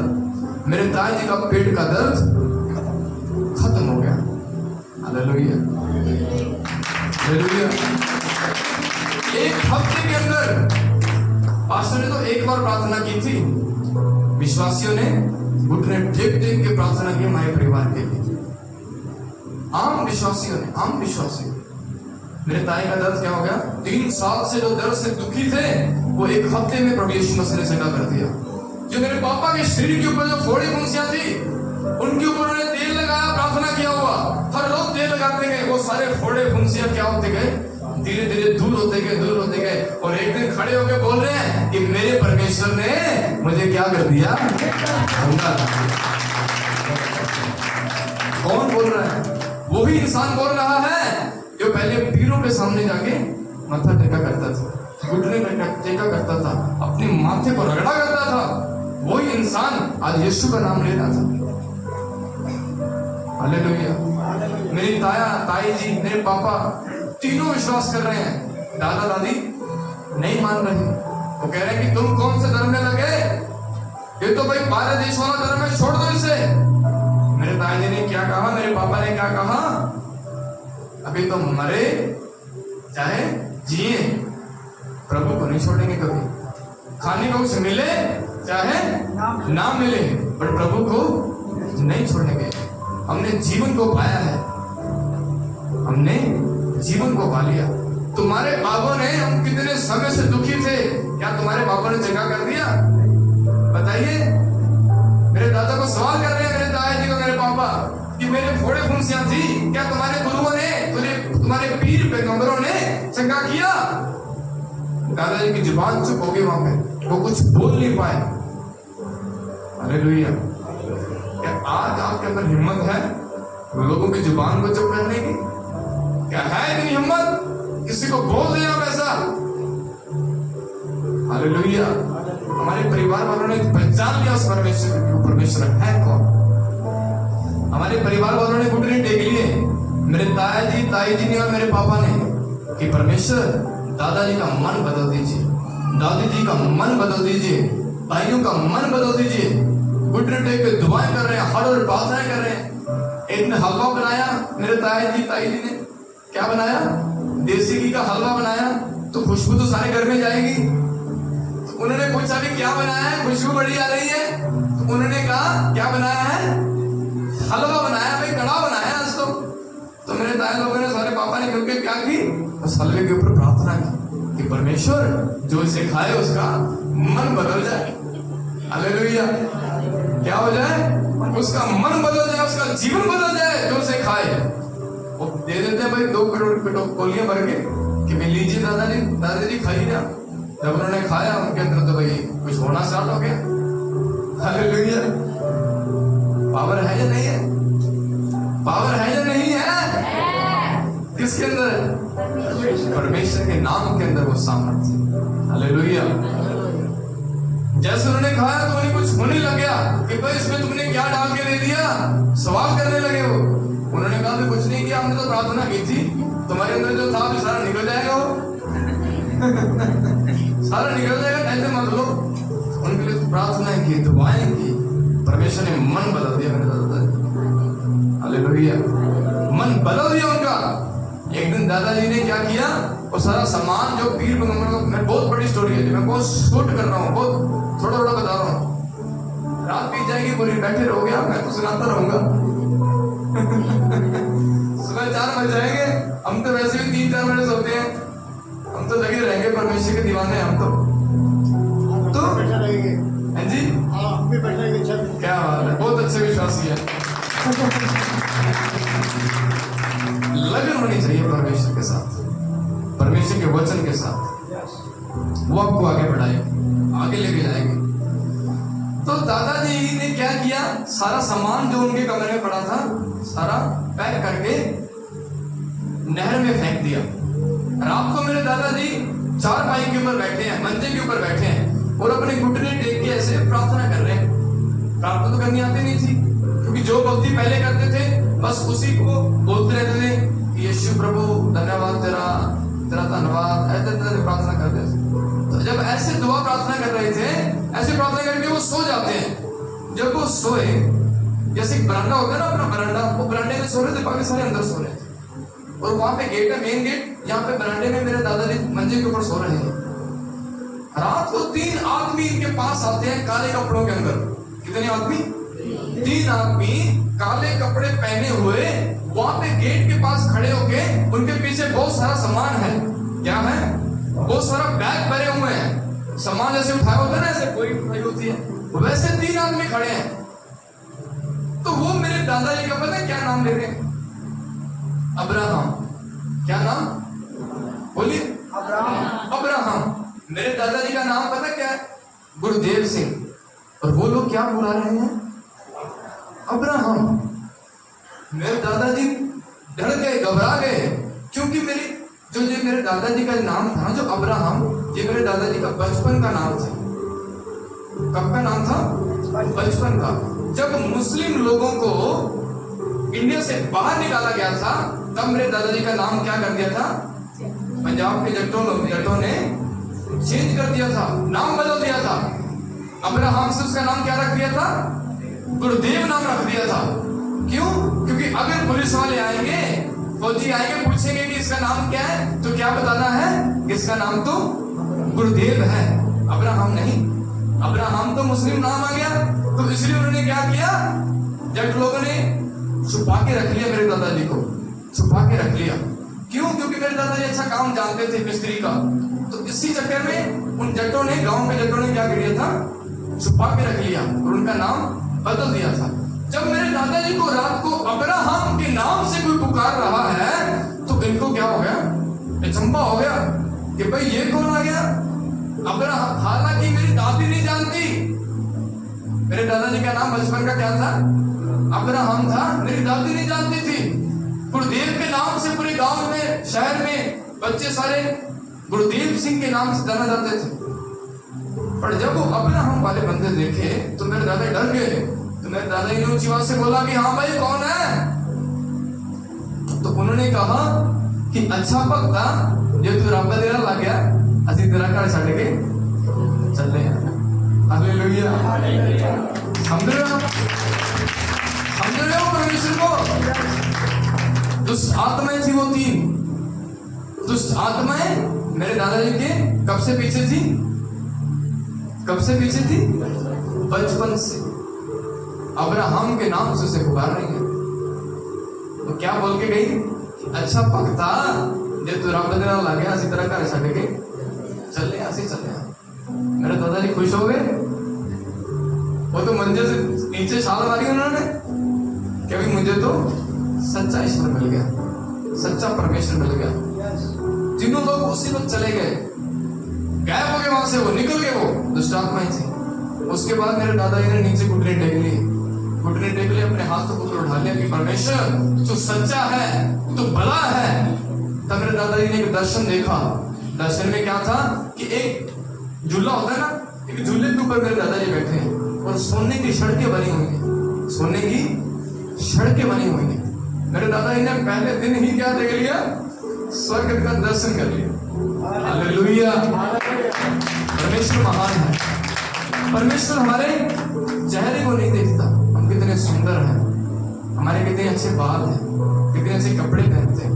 [SPEAKER 3] मेरे ताई जी का पेट का दर्द खत्म हो गया। Hallelujah, hallelujah. एक हफ्ते के अंदर पास्टर ने तो एक बार प्रार्थना की थी, विश्वासियों ने घुटने टेक टेक के प्रार्थना की हमारे परिवार के लिए। आम विश्वासी मेरे ताई का दर्द क्या हो गया? 3 साल से जो दर्द से दुखी थे वो एक हफ्ते में प्रभु यीशु मसीह ने चंगा कर दिया। जो मेरे पापा के शरीर के ऊपर जो फोड़े फुंसियां थी उनके ऊपर उन्होंने तेल लगाया, प्रार्थना किया हुआ, हर रोज तेल लगाते गए, वो सारे फोड़े फुंसियां क्या होते गए? धीरे धीरे दूर होते गए। और एक दिन खड़े होकर बोल रहे हैं कि मेरे परमेश्वर ने मुझे क्या कर दिया? कौन बोल रहा है? वही इंसान बोल रहा है जो पहले पीरों के सामने जाके माथा टेका करता था, घुटने टेका करता था, अपने माथे को रगड़ा करता था। वही इंसान आज यीशु का नाम ले रहा था। हालेलुया। मेरी ताई जी, मेरे पापा तीनों विश्वास कर रहे हैं। दादा दादी नहीं मान रहे, वो कह रहे हैं कि तुम कौन से धर्म में लगे? ये तो भाई 12 देश वाला धर्म है, छोड़ दो इसे। मेरे ताई जी ने क्या कहा, मेरे पापा ने क्या कहा? अभी तो मरे चाहे जिए, प्रभु को नहीं छोड़ेंगे कभी। खाने को कुछ मिले चाहे ना मिले, पर प्रभु को नहीं छोड़ेंगे। हमने जीवन को पाया है, हमने जीवन को पा लिया। तुम्हारे बाबों ने, हम कितने समय से दुखी थे, क्या तुम्हारे बाबों ने जगह कर दिया? बताइए। मेरे दादा को सवाल कर रहे हैं, मेरे दादा जी को, मेरे पापा, कि मेरे फोड़े फुंसियां थी, क्या तुम्हारे गुरुओं ने, तुम्हारे पीर पैगंबरों ने चंगा किया? दादाजी की जुबान चुप हो गई, वहां पे वो कुछ बोल नहीं पाए। हालेलुया। क्या आज आपके अंदर हिम्मत है लोगों की जुबान को चुप करने की? क्या है इतनी हिम्मत? किसी को बोल दे आप ऐसा? हालेलुया। हमारे परिवार वालों ने पहचान लिया उस परमेश्वर को, परमेश्वर है कौन। हमारे परिवार वालों ने घुटने टेक लिए, मेरे ताया जी, ताई जी ने और मेरे पापा ने, कि परमेश्वर दादाजी का मन बदल दीजिए, दादी जी का मन बदल दीजिए, भाइयों का मन बदल दीजिए। घुटने टेक के दुआएं कर रहे हैं, हर रोज प्रार्थनाएं कर रहे हैं। एक ने हलवा बनाया, मेरे ताया जी, ताई जी ने क्या बनाया, देसी घी का हलवा बनाया, तो खुशबू तो सारे घर में जाएगी। तो उन्होंने पूछा भी क्या बनाया है, खुशबू बड़ी आ रही है। तो उन्होंने कहा क्या बनाया है, हलवा बनाया भाई, कड़ा बनाया आज तो मेरे ताया लोगों ने, सारे पापा ने मिलकर क्या की, उस हलवे के ऊपर प्रार्थना की कि परमेश्वर जो इसे खाए उसका मन बदल जाए। हालेलुया। क्या हो जाए, उसका मन बदल जाए, उसका जीवन बदल जाए जो उसे खाए। वो दे देते हैं भाई 2 करोड़ कोलियां भर के कि भाई लीजिए दादाजी खाइए ना। जब उन्होंने खाया उनके अंदर तो भाई कुछ होना स्टार्ट हो गया। हालेलुया। पावर है या नहीं है, पावर है या नहीं है, किसके अंदर, परमेश्वर के नाम के अंदर वो सामर्थ्य। हालेलुया। जैसे उन्होंने खाया तो उन्हें कुछ होने लग गया कि भाई इसमें तुमने क्या डाल के दे दिया, सवाल करने लगे वो। उन्होंने कहा कि कुछ नहीं किया, हमने तो प्रार्थना की थी, तुम्हारे अंदर जो था वो सारा निकल जाएगा, वो सारा निकल जाएगा, टेंशन मत लो। उनके लिए प्रार्थना की, दुआएं की, परमेश्वर ने मन बदल दिया मेरे दादाजी। हालेलुया। मन बदल दिया उनका। एक दिन दादाजी ने क्या किया, वो सारा सामान जो पीर पैगंबर, मैं बहुत बड़ी स्टोरी है, मैं बहुत शूट कर रहा हूँ, बहुत थोड़ा थोड़ा बता रहा हूँ। रात बीत जाएगी पूरी, बैठे रहोगे आप, मैं तो सुनाता रहूंगा। सुबह 4 बज जाएंगे, हम तो वैसे भी 3-4 बजे सोते हैं, हम तो लगे रहेंगे, परमेश्वर के दीवाने हैं हम तो
[SPEAKER 4] बैठा रहेंगे।
[SPEAKER 3] हैं जी,
[SPEAKER 4] हम भी बैठेंगे छत में।
[SPEAKER 3] क्या बात है, बहुत अच्छे विश्वासी है। लगन होनी चाहिए परमेश्वर के साथ, परमेश्वर के वचन के साथ, वो आपको आगे बढ़ाएगी, आगे लेके जाएगी। तो दादाजी ने क्या किया, सारा सामान जो उनके कमरे में पड़ा था सारा पैक करके नहर में फेंक दिया। रात को मेरे दादाजी 4 पाई के ऊपर बैठे हैं, मंजे के ऊपर बैठे हैं और अपने घुटने टेक के ऐसे प्रार्थना कर रहे हैं। प्रार्थना तो करनी आती नहीं थी, क्योंकि जो भक्ति पहले करते थे बस उसी को बोलते रहते थे, यीशु प्रभु धन्यवाद, तेरा धन्यवाद, ऐसे प्रार्थना करते थे। तो जब ऐसे दुआ प्रार्थना कर रहे थे, ऐसे प्रार्थना करके वो सो जाते हैं। जब वो सोए, जैसे एक बरांडा होता है ना अपना बरांडा, वो बरांडे में सो रहे थे, बाकी सारे अंदर सो रहे थे, और वहां पे गेट है, मेन गेट, यहाँ पे बरांडे में मेरे दादाजी मंजे के ऊपर सो रहे हैं। रात को 3 आदमी इनके पास आते हैं काले कपड़ों के अंदर। कितने आदमी, 3 आदमी काले कपड़े पहने हुए वहां पे गेट के पास खड़े होके, उनके पीछे बहुत सारा सामान है। क्या है, बहुत सारा बैग भरे हुए हैं, सामान जैसे उठाया होता है ना, ऐसे कोई उठाई होती है, वैसे 3 आदमी खड़े हैं। तो वो मेरे दादाजी का पता है क्या नाम ले रहे हैं, अब्राहम। क्या नाम बोलिए, अब्राहम। मेरे दादाजी का नाम पता क्या है, गुरुदेव सिंह। और वो लोग क्या बुला रहे हैं, अब्राहम। मेरे दादाजी डर गए, घबरा गए, क्योंकि मेरे दादाजी का नाम था जो अब्राहम, ये मेरे दादाजी का बचपन का नाम था। कब का नाम था, बचपन का। जब मुस्लिम लोगों को इंडिया से बाहर निकाला गया था, तब मेरे दादाजी का नाम क्या कर दिया था, पंजाब के जट्टों ने चेंज कर दिया था, नाम बदल दिया था। अब्राहम से उसका नाम क्या रख दिया था, गुरुदेव नाम रख दिया था। क्यों, क्योंकि अगर पुलिस वाले आएंगे, फौजी आएंगे, पूछेंगे कि इसका नाम क्या है, तो क्या बताना है, इसका नाम तो गुरुदेव है, अब्राहम नहीं। अब्राहम तो मुस्लिम नाम आ गया, तो इसलिए उन्होंने क्या किया, जट लोगों ने छुपा के रख लिया, मेरे दादाजी को छुपा के रख लिया। क्यों, क्योंकि मेरे दादाजी अच्छा काम जानते थे मिस्त्री का। तो इसी चक्कर में उन जट्टों ने, गांव के जट्टों ने क्या किया था, छुपा के रख लिया और उनका नाम बदल दिया था। जब मेरे दादाजी को रात को अब्राहम के नाम से कोई पुकार रहा है, तो इनको क्या हो गया, अचंभा हो गया कि भाई ये कौन आ गया, अब्राहम। हालांकि मेरी दादी नहीं जानती, मेरे दादाजी का नाम बचपन का क्या था, अब्राहम था, मेरी दादी नहीं जानती थी। गुरुदेव के नाम से पूरे गांव में, शहर में बच्चे सारे गुरुदेव सिंह के नाम से जाना जाते थे। पर जब वो अब्राहम वाले बंदे देखे तो मेरे दादा डर गए। तो मेरे दादा ने ऊंची आवाज से बोला कि हाँ भाई कौन है? तो उन्होंने कहा कि अच्छा भक्ता जो तू रब तेरा लग गया असि तेरा घर छड़ के चले। हालेलुया। समझ रहे हो? समझ रहे हो परमेश्वर को? दुष्ट आत्माएं थी वो 3 दुष्ट आत्माएं मेरे दादाजी के कब से पीछे थी? कब से पीछे थी? बचपन से। अब्राहम के नाम से उसे पुकार रही है। तो क्या बोल के गई? अच्छा भक्ता जे तू रब तेरा लग गया इसी तरह घर छड़ के चले ऐसे चले। मेरे दादाजी खुश हो गए। वो तो मंजिल से नीचे छाल मारी उन्होंने कि अभी मुझे तो सच्चा ईश्वर मिल गया, सच्चा परमेश्वर मिल गया। तीनों लोग उसी वक्त चले गए, गायब हो गए वहां से, वो निकल गए, वो दुष्ट आत्माएं थी। उसके बाद मेरे दादाजी ने नीचे घुटने टेक लिए, घुटने टेक लिए, अपने हाथों को ऊपर उठा लिया कि परमेश्वर तू सच्चा है, तू भला है। तब मेरे दादाजी ने एक दर्शन देखा। दर्शन में क्या था कि एक झूला होता है ना, एक झूले के ऊपर मेरे दादाजी बैठे हैं और सोने की सड़कें बनी हुई हैं, सोने की सड़कें बनी हुई हैं। मेरे दादाजी ने पहले दिन ही क्या देख लिया? स्वर्ग का दर्शन कर लिया। हालेलुया। परमेश्वर महान है। परमेश्वर हमारे चेहरे को नहीं देखता, हम कितने सुंदर हैं, हमारे कितने अच्छे बाल हैं, कितने अच्छे कपड़े पहनते हैं।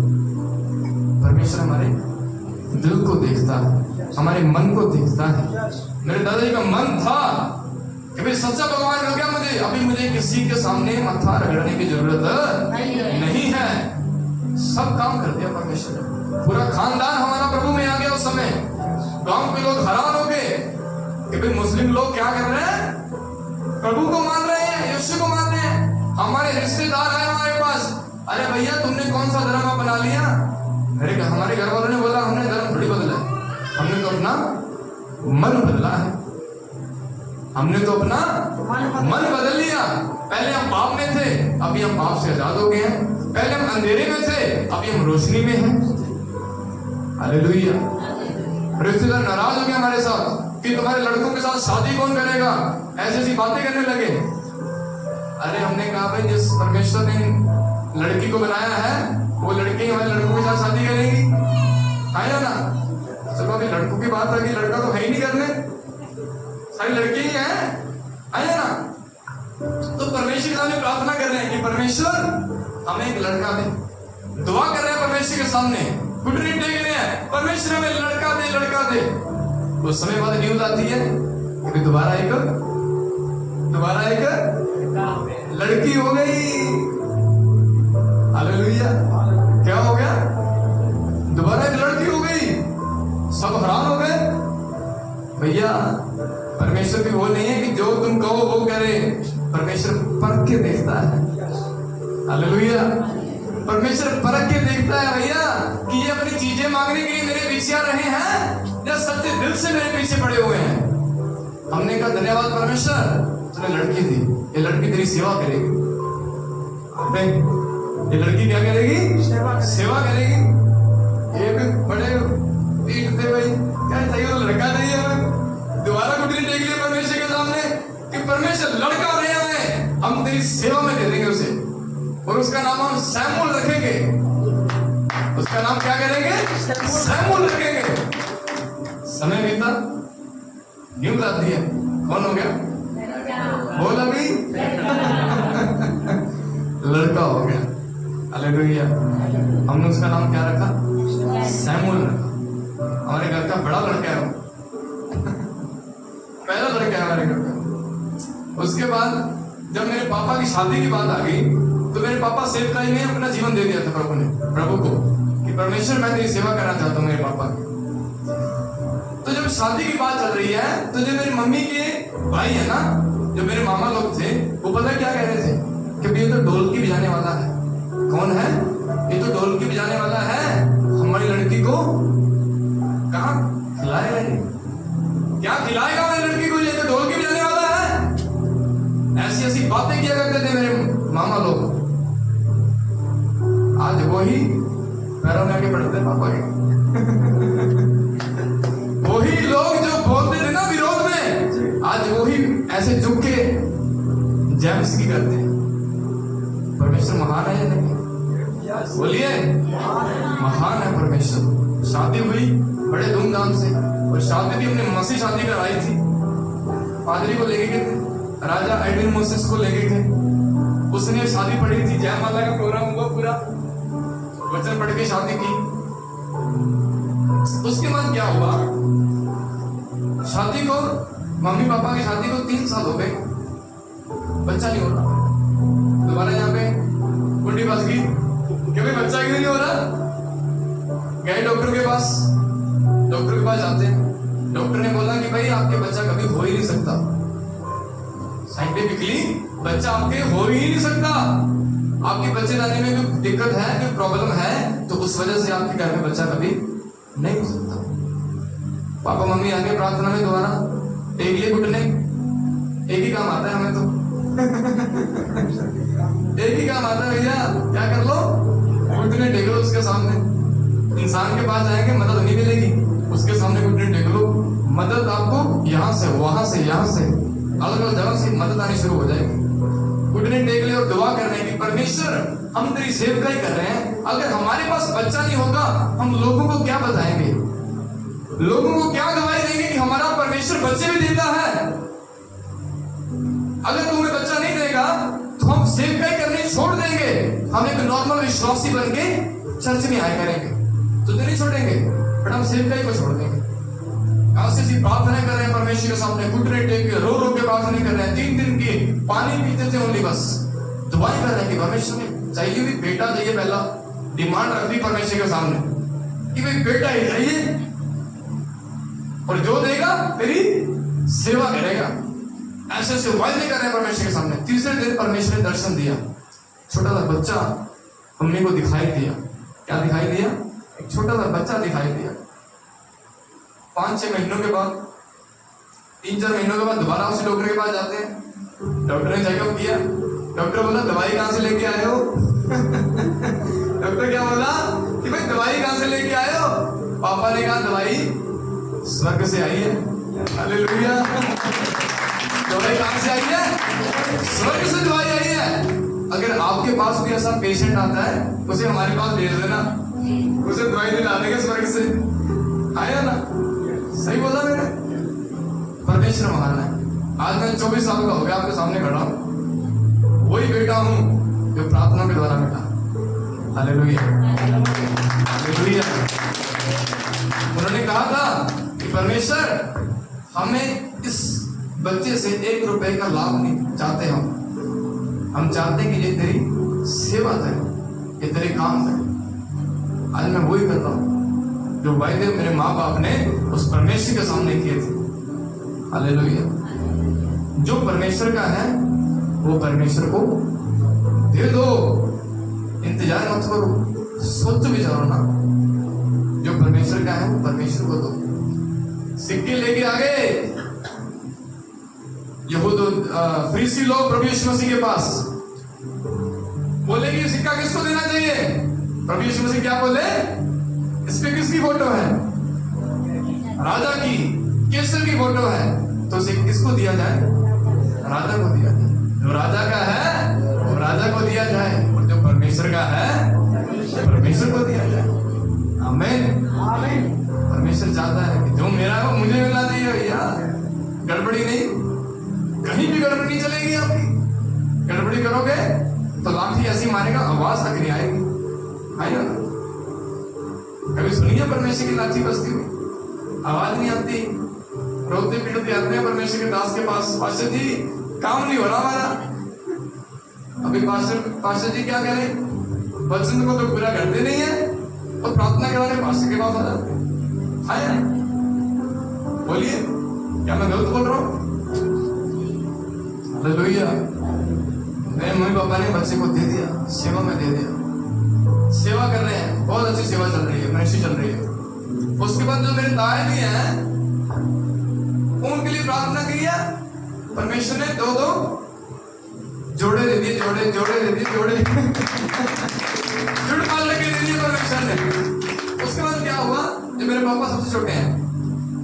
[SPEAKER 3] परमेश्वर हमारे दिल को देखता है, हमारे मन को देखता है। मेरे दादाजी का मन था कि भाई सच्चा भगवान मिल गया मुझे, अभी मुझे किसी के सामने माथा रगड़ने की जरूरत नहीं है। सब काम कर दिया परमेश्वर ने। पूरा खानदान हमारा प्रभु में आ गया। उस समय गांव के लोग हैरान हो गए कि भाई मुस्लिम लोग क्या कर रहे हैं? प्रभु को मान रहे हैं, यीशु को मान रहे हैं। हमारे रिश्तेदार आए हमारे पास, अरे भैया तुमने कौन सा धर्म अपना लिया? हमारे घर वालों ने बोला हमने धर्म थोड़ी बदला है, हमने तो अपना मन बदला है, हमने तो अपना मन बदल लिया। पहले हम पाप में थे, अभी हम पाप से आजाद हो गए हैं। पहले हम अंधेरे में थे, अभी हम रोशनी में हैं। हालेलुया। रिश्तेदार नाराज हो गए हमारे साथ कि तुम्हारे लड़कों के साथ शादी कौन करेगा, ऐसी ऐसी बातें करने लगे। अरे हमने कहा भाई जिस परमेश्वर ने लड़की को बनाया है वो लड़की हमारे लड़कों के साथ शादी करेगी, है ना? चलो अभी लड़कों की बात आ गई, लड़का तो है ही नहीं करने, सारी लड़की ही है ना? तो परमेश्वर के सामने प्रार्थना कर रहे हैं कि परमेश्वर हमें एक लड़का दे। दुआ कर रहे हैं परमेश्वर के सामने, घुटने टेक रहे हैं, परमेश्वर हमें लड़का दे, लड़का दे। कुछ समय बाद न्यूज आती है कि दोबारा एक लड़की हो गई। हालेलुया। क्या हो गया? दोबारा एक लड़की हो गई। सब हैरान हो गए। भैया परमेश्वर की वो नहीं है कि जो तुम कहो वो करे, परमेश्वर परख के देखता है। हालेलुया। परमेश्वर परख के देखता है भैया कि ये अपनी चीजें मांगने के लिए मेरे पीछे आ रहे हैं या सच्चे दिल से मेरे पीछे पड़े हुए हैं। हमने कहा धन्यवाद परमेश्वर, तूने लड़की दी, ये लड़की तेरी सेवा करेगी। ये लड़की क्या करेगी? सेवा करेगी। एक बड़े पीठ थे भाई, क्या चाहिए तो लड़का चाहिए हमें। दोबारा घुटने टेक लिया परमेश्वर के सामने कि परमेश्वर लड़का दे हमें, हम तेरी सेवा में दे देंगे उसे, और उसका नाम हम सैमुअल रखेंगे। उसका नाम क्या करेंगे? सैमुअल रखेंगे। समय बीता, न्यूज आती है, कौन हो गया? बोल अभी लड़का हो गया। हालेलुया। हमने उसका नाम क्या रखा? सैमुअल रखा। हमारे घर का बड़ा लड़का है वो पहला लड़का है हमारे घर का। उसके बाद जब मेरे पापा की शादी की बात आ गई तो मेरे पापा सेवकाई में अपना जीवन दे दिया था प्रभु को कि परमेश्वर मैं तेरी सेवा करना चाहता हूँ मेरे पापा की। तो जब शादी की बात चल रही है तो जो मेरी मम्मी के भाई है ना, जो मेरे मामा लोग थे, वो पता क्या कह रहे थे कि ये तो ढोलकी बजाने वाला है। कौन है? ये तो ढोलकी बजाने वाला है, हमारी लड़की को कहाँ खिलाएगा? क्या खिलाएगा हमारी लड़की को? ये तो ढोलकी बजाने वाला है। ऐसी ऐसी बातें किया करते थे मेरे मामा लोग। आज वही पैरों में आके पड़ते पापा के वही लोग जो बोलते थे ना विरोध में, जय मसीह की करते हैं। परमेश्वर महान है या नहीं? बोलिए, महान है परमेश्वर। शादी हुई बड़े धूमधाम से, और शादी भी हमने मसीह शादी कराई थी। पादरी को लेके गए थे, राजा एडविन मोसेस को लेके गए, उसने शादी पढ़ी थी, जयमाला का प्रोग्राम हुआ पूरा, वचन पढ़ के शादी की। उसके बाद क्या हुआ, शादी को, मम्मी पापा की शादी को 3 साल हो गए, बच्चा नहीं हो रहा। दोबारा यहाँ पे कुंडी फंस गई कि भाई बच्चा क्यों नहीं हो रहा। गए डॉक्टर के पास, डॉक्टर के पास जाते हैं, डॉक्टर ने बोला कि भाई आपके बच्चा कभी हो ही नहीं सकता, साइंटिफिकली बच्चा आपके हो ही नहीं सकता। आपके बच्चे लाने में कोई दिक्कत है, कोई प्रॉब्लम है, तो उस वजह से आपके घर में बच्चा कभी नहीं हो सकता। पापा मम्मी आगे प्रार्थना में दोबारा टेक लिए घुटने, एक ही काम आता है हमें तो एक ही काम आता है भैया, क्या कर लो, घुटने टेक लो उसके सामने। इंसान के पास जाएंगे मदद नहीं मिलेगी, उसके सामने घुटने टेक लो, मदद आपको यहाँ से वहां से यहाँ से अलग अलग जगह से मदद आनी शुरू हो जाएगी। घुटने टेक ले और दुआ करने की, परमेश्वर हम तेरी सेवकाई कर रहे हैं, अगर हमारे पास बच्चा नहीं होगा हम लोगों को क्या बताएंगे, लोगों को क्या गवाही देंगे कि हमारा परमेश्वर बच्चे भी देता है। अगर तुम्हें बच्चा नहीं देगा तो हम सेवकाई करने छोड़ देंगे, हम एक नॉर्मल विश्वासी बन के चर्च में आया करेंगे, तो नहीं छोड़ेंगे, बट हम सेवकाई को छोड़ देंगे। ऐसी प्रार्थना कर रहे हैं परमेश्वर के सामने, घुटने टेक के रो रो के प्रार्थना कर रहे हैं, 3 दिन की पानी पीते थे ओनली, बस दुआएं कर रहे हैं कि परमेश्वर में चाहिए भी बेटा चाहिए। पहला डिमांड रख दी परमेश्वर के सामने कि भाई बेटा ही चाहिए, और जो देगा तेरी सेवा करेगा। ऐसे ऐसे वायदे कर रहे हैं परमेश्वर के सामने। तीसरे दिन परमेश्वर ने दर्शन दिया, छोटा सा बच्चा मम्मी को दिखाई दिया। क्या दिखाई दिया? एक छोटा सा बच्चा दिखाई दिया। 5-6 महीनों के बाद, 3-4 महीनों के बाद दोबारा उसी डॉक्टर के पास जाते हैं। डॉक्टर ने चेकअप किया, डॉक्टर बोला दवाई कहां से लेके आए हो डॉक्टर क्या बोला कि भाई दवाई कहां से लेके आए हो? पापा ने कहा दवाई स्वर्ग से आई है। हालेलुया। दवाई कहां से आई है? स्वर्ग से दवाई आई है। अगर आपके पास भी ऐसा पेशेंट आता है उसे हमारे पास भेज देना, उसे दवाई दिला देंगे स्वर्ग से। आया ना? सही बोला मैंने? परमेश्वर महान है। आज मैं 24 साल का हो गया, आपके सामने खड़ा हूं, वही बेटा हूं जो प्रार्थना के द्वारा मिला। Hallelujah, hallelujah. उन्होंने कहा था कि परमेश्वर हमें इस बच्चे से 1 रुपए का लाभ नहीं चाहते, हम चाहते हैं कि ये तेरी सेवा करे, ये तेरे काम करे। आज मैं वही कर रहा हूं जो वायदे मेरे माँ बाप ने उस परमेश्वर के सामने किए थे। हालेलुया। जो परमेश्वर का है वो परमेश्वर को दे दो, इंतजार मत करो, सोच विचारो ना। जो परमेश्वर का है वो परमेश्वर को दो। सिक्के लेके आ गए यहूद फरीसी लोग प्रभु यीशु मसीह के पास, बोले कि सिक्का किसको देना चाहिए? प्रभु यीशु मसीह क्या बोले? इस पे किसकी फोटो है? राजा की, केसर की फोटो है, तो इसे किसको दिया जाए? राजा को दिया जाए। जो राजा का है वो राजा को दिया जाए, और जो परमेश्वर का है परमेश्वर को दिया जाए। आमीन। परमेश्वर चाहता है कि जो मेरा है वो मुझे मिला चाहिए भैया, गड़बड़ी नहीं, कहीं भी गड़बड़ी नहीं चलेगी आपकी। गड़बड़ी करोगे तो लाठी ऐसी मारेगा आवाज तक नहीं आएगी। आएगा ना? कभी सुनिए परमेश्वर की लाठी बजती हुई? आवाज नहीं आती, रोते पीटते आते हैं परमेश्वर के दास के पास, पास्टर जी काम नहीं हो रहा हमारा। अभी पास्टर जी क्या करें, वचन को तो पूरा करते नहीं है, और प्रार्थना के बारे पास्टर के पास आ जाते हैं। आया? बोलिए, क्या मैं गलत बोल रहा हूँ? हालेलुया। मेरे मम्मी पापा ने बच्चे को दे दिया, सेवा में दे दिया, सेवा कर रहे हैं, बहुत अच्छी सेवा चल रही है, मिनिस्ट्री चल रही है। उसके बाद जो मेरे ताए भी हैं उनके लिए प्रार्थना की है, परमेश्वर ने 2-2 जोड़े दे दिए, जोड़े दे दिए, जोड़े जुड़ पाल के दे दिए परमेश्वर ने। उसके बाद क्या हुआ, जब मेरे पापा सबसे छोटे हैं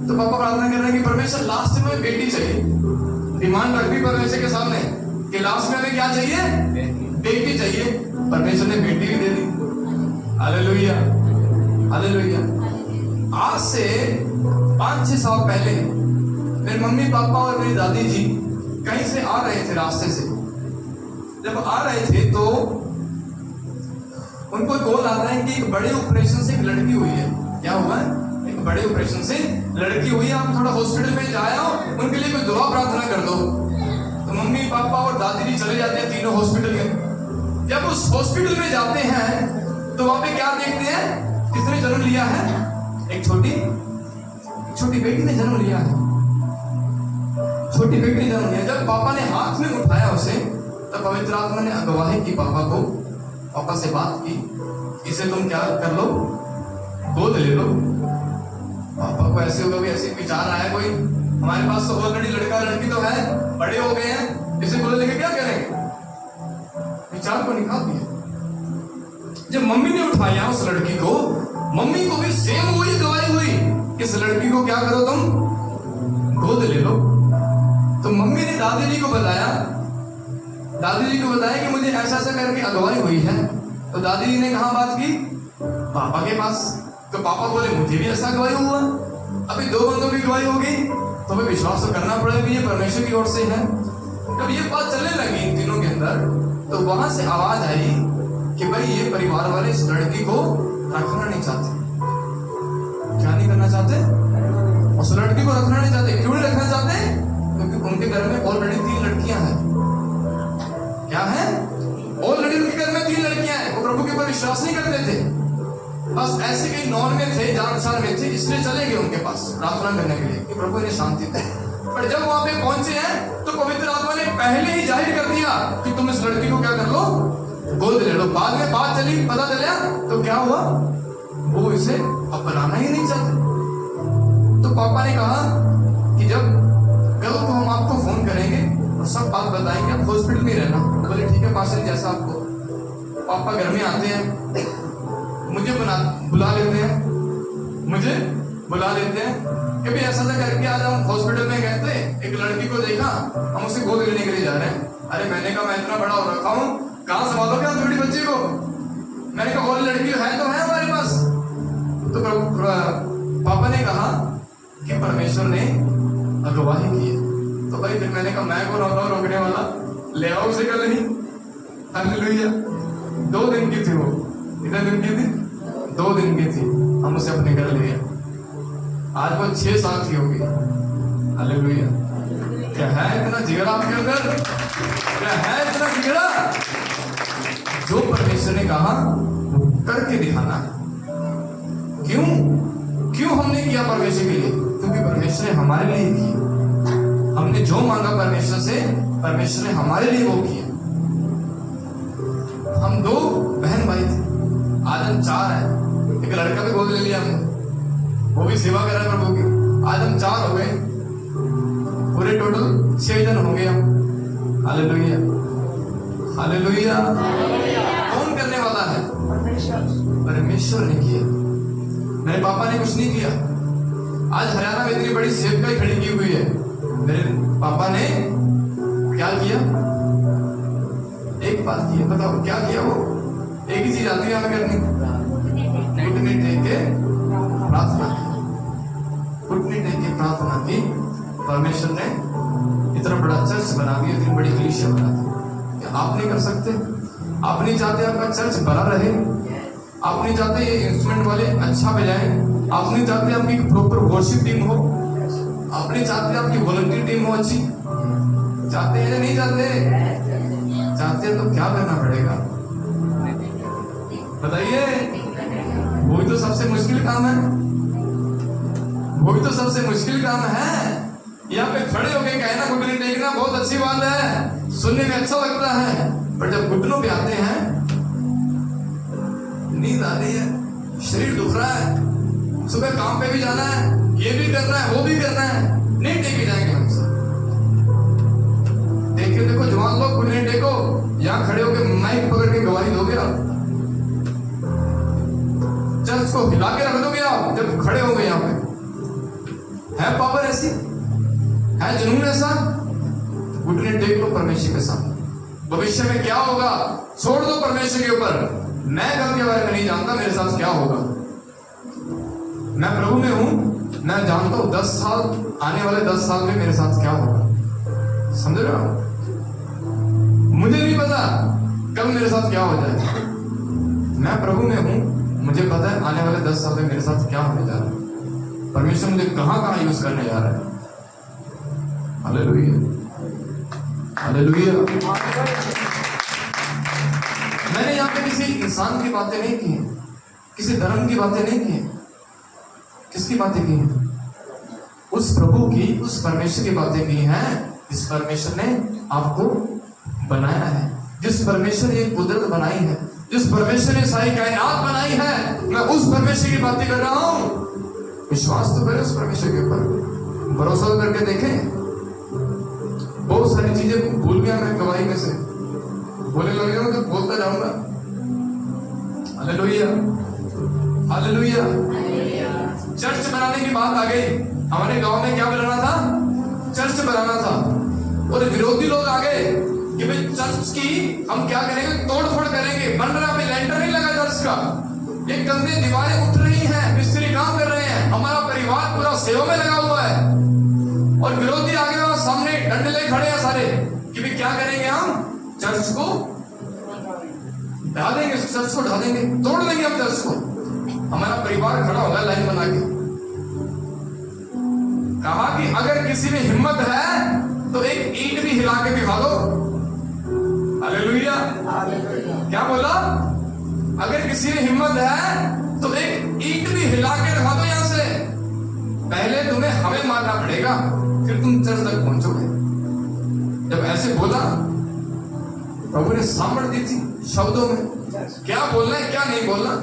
[SPEAKER 3] तो पापा प्रार्थना कर रहे हैं कि परमेश्वर लास्ट में बेटी चाहिए। डिमांड रख दी परमेश्वर के सामने कि लास्ट में हमें क्या चाहिए, बेटी चाहिए। परमेश्वर ने बेटी भी दे दी। Hallelujah, hallelujah. आज से 5-6 साल पहले मेरे मम्मी पापा और मेरी दादी जी कहीं से आ रहे थे, रास्ते से जब आ रहे थे तो उनको कॉल आता है कि एक बड़े ऑपरेशन से एक लड़की हुई है। क्या हुआ है? एक बड़े ऑपरेशन से लड़की हुई है, आप थोड़ा हॉस्पिटल में जाए आओ, उनके लिए कोई दुआ प्रार्थना कर दो। तो मम्मी पापा और दादी जी चले जाते हैं तीनों हॉस्पिटल में। जब उस हॉस्पिटल में जाते हैं तो वहां पे क्या देखते हैं, किसने जन्म लिया है? एक छोटी बेटी ने जन्म लिया है। छोटी बेटी ने जन्म लिया। जब पापा ने हाथ में उठाया उसे, तब पवित्र आत्मा ने अगवाही की पापा को, पापा से बात की, इसे तुम क्या कर लो, गोद ले लो। पापा को ऐसे होगा भी, ऐसे विचार आया कोई, हमारे पास तो ऑलरेडी लड़का लड़की तो है, बड़े हो गए हैं, इसे गोद लेके क्या करेंगे? विचार को निकाल दिया। जब मम्मी ने उठाया उस लड़की को, मम्मी को भी सेम वही गवाही हुई, इस लड़की को क्या करो तुम, गोद ले लो। तो मम्मी ने दादी जी को बताया कि मुझे ऐसा ऐसा करके अगवाई हुई है। तो दादी जी ने कहा बात की, पापा के पास। तो पापा बोले मुझे भी ऐसा गवाही हुआ। अभी 2 बंदों की गवाही होगी तो हमें विश्वास तो करना पड़ेगा कि ये परमेश्वर की ओर से है। जब ये बात चलने लगी इन तीनों के अंदर, तो वहां से आवाज आई कि भाई ये परिवार वाले इस लड़की को रखना नहीं चाहते। क्या नहीं करना चाहते? उस लड़की को रखना नहीं चाहते। क्यों नहीं रखना चाहते? क्योंकि उनके घर में ऑलरेडी 3 लड़कियां हैं। क्या है? ऑलरेडी उनके घर में 3 लड़कियां हैं। वो प्रभु के ऊपर विश्वास नहीं करते थे, बस ऐसे कहीं नॉन में थे, जान पहचान में थे, इसलिए चले गए उनके पास प्रार्थना करने के लिए कि प्रभु इन्हें शांति दे। पर जब वहां पे पहुंचे हैं तो पवित्र आत्मा ने पहले ही जाहिर कर दिया कि तुम इस लड़की को क्या कर लो, गोद ले लो। बाद में बात चली, पता चला तो क्या हुआ, वो इसे अपनाना ही नहीं चाहते। तो पापा ने कहा कि जब कल को हम आपको फोन करेंगे और सब बात बताएंगे, आप हॉस्पिटल में रहना। बोले ठीक है पास्टर, जैसा आपको। पापा घर में आते हैं, मुझे बुला लेते हैं कि भाई ऐसा था करके आज हम हॉस्पिटल में गए थे, एक लड़की को देखा, हम उसे गोद लेने के लिए जा रहे हैं। अरे मैंने कहा मैं इतना बड़ा हो रखा हूँ, कहाँ संभालोगे हम छोटी बच्ची को? मैंने कहा और लड़की है तो है हमारे पास। तो पापा ने कहा कि परमेश्वर ने अगवाही की है। तो भाई फिर मैंने कहा मैं कौन होता हूँ रोकने वाला, ले आओ उसे कल ही। हालेलुया। 2 दिन की थी वो, कितने दिन की थी? 2 दिन की थी। हम उसे अपने घर ले गए। आज वो 6 साल की होगी। हालेलुया। क्या है इतना जिगरा आपके अंदर? क्या है इतना जिगरा? जो परमेश्वर ने कहा करके दिखाना है। क्यों हमने किया परमेश्वर के लिए? क्योंकि परमेश्वर ने हमारे लिए किया। हमने जो मांगा परमेश्वर से, परमेश्वर ने हमारे लिए वो किया। हम 2 बहन भाई थे, आज हम 4 हैं। एक लड़का भी गोद ले लिया हमने, वो भी सेवा कर रहा है प्रभु की। आज हम 4 हो गए, पूरे टोटल 6 जन हो गए हम। Hallelujah, hallelujah. कौन करने वाला है? परमेश्वर ने किया। मेरे पापा ने कुछ नहीं किया। आज हरियाणा में इतनी बड़ी सेवकाई खड़ी की हुई है, मेरे पापा ने क्या किया? एक बात की है, बताओ क्या किया? वो एक ही चीज आती है हमें करनी, घुटने टेक के प्रार्थना की। घुटने टेक के प्रार्थना की। परमेश्वर ने इतना बड़ा चर्च बना दिया, इतनी बड़ी कलीसिया बना दी। क्या आप नहीं कर सकते? आप नहीं चाहते आपका चर्च बना रहे? आप नहीं चाहते ये इंस्ट्रूमेंट वाले अच्छा बजाएं? आप नहीं चाहते आपकी प्रॉपर वर्शिप टीम हो? आप नहीं चाहते आपकी वॉलंटियर टीम हो अच्छी? चाहते हैं या नहीं चाहते? चाहते हैं तो क्या करना पड़ेगा बताइए? वही तो सबसे मुश्किल काम है। वही तो सबसे मुश्किल काम है। यहाँ पे खड़े होके कहना घुटने टेकना बहुत अच्छी बात है, सुनने में अच्छा लगता है, पर जब घुटनों पे आते हैं, नींद आ रही है, शरीर दुख रहा है, सुबह काम पे भी जाना है, ये भी करना है, वो भी करना है, नहीं टेके जाएंगे हमसे। देखो जवान लोग घुटने टेको, यहाँ खड़े होके माइक पकड़ के गवाही दोगे आप? चर्च को हिला के रख दोगे आप जब खड़े होंगे यहाँ पे? है पावर ऐसी? है जुनून ऐसा? घुटने टेक लो परमेश्वर के साथ। भविष्य में क्या होगा छोड़ दो परमेश्वर के ऊपर। मैं कल के बारे में नहीं जानता मेरे साथ क्या होगा। मैं प्रभु में हूं, मैं जानता हूं 10 साल, आने वाले 10 साल में मेरे साथ क्या होगा। समझ रहे हो? मुझे नहीं पता कल मेरे साथ क्या हो जाए। मैं प्रभु में हूं, मुझे पता है आने वाले 10 साल में मेरे साथ क्या होने जा रहा है। परमेश्वर मुझे कहां कहां यूज करने जा रहा है। Hallelujah, hallelujah. मैंने यहाँ पे किसी इंसान की बातें नहीं की, किसी धर्म की बातें नहीं की। किसकी बातें की हैं? उस प्रभु की, उस परमेश्वर की बातें की हैं जिस परमेश्वर ने आपको बनाया है, जिस परमेश्वर ने कुदरत बनाई है, जिस परमेश्वर ने सारी कायनात बनाई है। मैं उस परमेश्वर की बातें कर रहा हूं। विश्वास तो करें उस परमेश्वर के ऊपर, भरोसा करके देखें। बहुत सारी चीजें भूल गया मैं गवाही में से, बोलने लग जाऊंगा तो बोलता जाऊंगा। Hallelujah, hallelujah. चर्च बनाने की बात आ गई। हमारे गांव में क्या बनाना था? चर्च बनाना था। और विरोधी लोग आ गए कि भाई चर्च की हम क्या करेंगे, तोड़ फोड़ करेंगे। बन रहा, अभी लेंटर नहीं लगा चर्च का, ये गंदे दीवारें उठ रही हैं, मिस्त्री काम कर रहे हैं, हमारा परिवार पूरा सेवा में लगा हुआ है। और विरोधी आगे वहां सामने डंडे ले खड़े हैं सारे कि भाई क्या करेंगे, हम चर्च को ढा देंगे, चर्च को ढा देंगे, तोड़ देंगे हम चर्च को। हमारा परिवार खड़ा होगा लाइन बना के। कहा कि अगर किसी में हिम्मत है तो एक ईंट भी हिला के दिखा दो। हालेलुया। क्या बोला? अगर किसी में हिम्मत है तो एक ईंट भी हिला के दिखा दो यहां से। पहले तुम्हें हमें मारना पड़ेगा, फिर तुम चर्च तक पहुंचोगे। जब ऐसे बोला, प्रभु ने सामर्थ दी थी शब्दों में, क्या बोलना है क्या नहीं बोलना।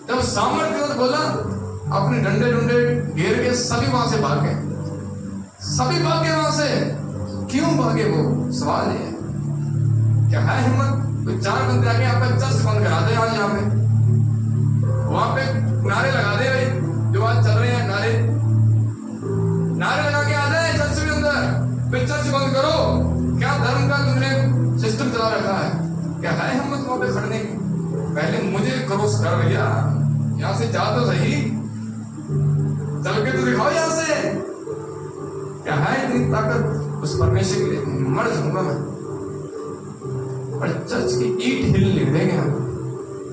[SPEAKER 3] जब सामर्थ बोला, अपने डंडे डंडे घेर के सभी वहां से भाग गए, सभी भाग गए वहां से। क्यों भागे? वो सवाल है, क्या है हिम्मत? तो 4 बंदे आके यहाँ पे चर्च बंद करा दे आज, यहाँ पे वहां पे नारे लगा दे भाई, जो आज चल रहे हैं नारे लगा के आ जाए चर्च के अंदर, फिर चर्च बंद करो। क्या धर्म का तुमने सिस्टम चला रखा है? क्या है हिम्मत वहां पे खड़ने की? पहले मुझे क्रॉस कर भैया, यहां से जा तो सही, चल के तो दिखाओ यहां से। क्या है इतनी ताकत उस परमेश्वर के लिए? मर जाऊंगा मैं। और चर्च की ईंट हिलने देंगे हम,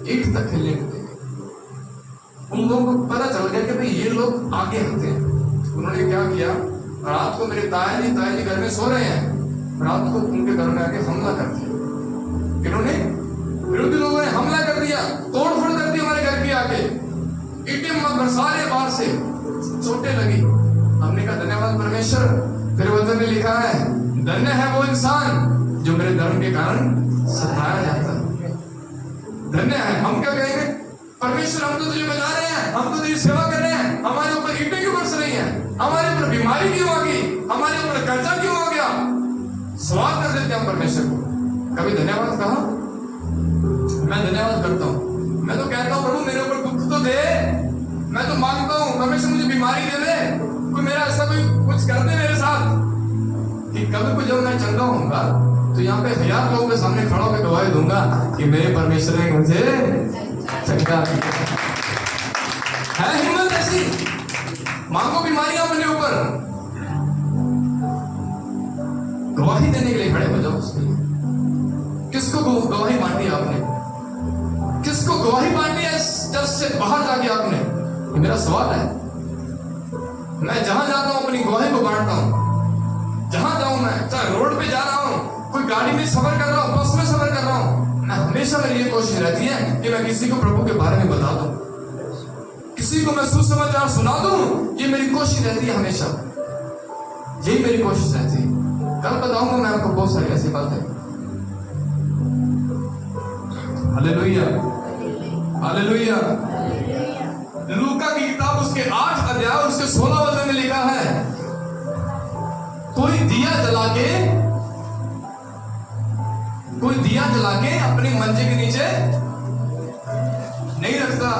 [SPEAKER 3] ईंट तक हिलने देंगे। उन लोगों को पता चल गया कि भाई ये लोग आगे आते हैं। उन्होंने क्या किया, रात को मेरे ताया जी घर में सो रहे हैं, रात को उनके घर में आके हमला कर दिया। इन्होंने, विरोधी लोगों ने हमला कर दिया, तोड़ फोड़ कर दी हमारे घर की आके, ईंटें बरसारे बाहर से, चोटें लगी। हमने कहा धन्यवाद परमेश्वर। फिर वचन में लिखा है, धन्य है वो इंसान जो मेरे धर्म के कारण सताया जाता है। धन्य है। हम क्या कहेंगे? परमेश्वर हम तो तुझे बचा रहे हैं, हम तो तेरी सेवा कर रहे हैं, हमारे ऊपर ईंटें क्यों बरस रही हैं, हमारे ऊपर बीमारी क्यों आ गई, हमारे ऊपर कर्जा क्यों आ गया। सवाल कर देते हैं परमेश्वर को। कभी धन्यवाद कहा? मैं धन्यवाद करता हूं। मैं तो कहता हूं प्रभु मेरे ऊपर दुख तो दे, मैं तो मांगता हूं परमेश्वर मुझे बीमारी दे दे, कोई मेरा ऐसा कोई कुछ कर दे मेरे साथ कि कभी को जब मैं चंगा होऊंगा तो यहाँ पे 1000 लोगों के सामने खड़ा होकर गवाही दूंगा कि मेरे परमेश्वर ने मुझे चंगा किया। है हिम्मत ऐसी? मांगो बीमारियां अपने ऊपर, गवाही देने के लिए खड़े हो जाओ उसके लिए। किसको गवाही बांटी आपने? किसको गवाही बांटी है चर्च से बाहर जाके आपने? ये मेरा सवाल है। मैं जहां जाता हूं अपनी गवाही को बांटता हूं। जहां जाऊं मैं, चाहे रोड पे जा रहा हूं, कोई गाड़ी में सफर कर रहा हूं, बस में सफर कर रहा हूं, मैं हमेशा मेरी ये कोशिश रहती है कि मैं किसी को प्रभु के बारे में बता दूं, किसी को मैं सुसमाचार सुना दूं। ये मेरी कोशिश रहती है हमेशा, यही मेरी कोशिश रहती है। कल बताऊंगा मैं आपको बहुत सारी ऐसी बातें। Hallelujah, hallelujah. लूका की किताब उसके 8 अध्याय उसके 16 वचन में लिखा है, कोई दिया जला के अपनी मंजे के नीचे नहीं रखता,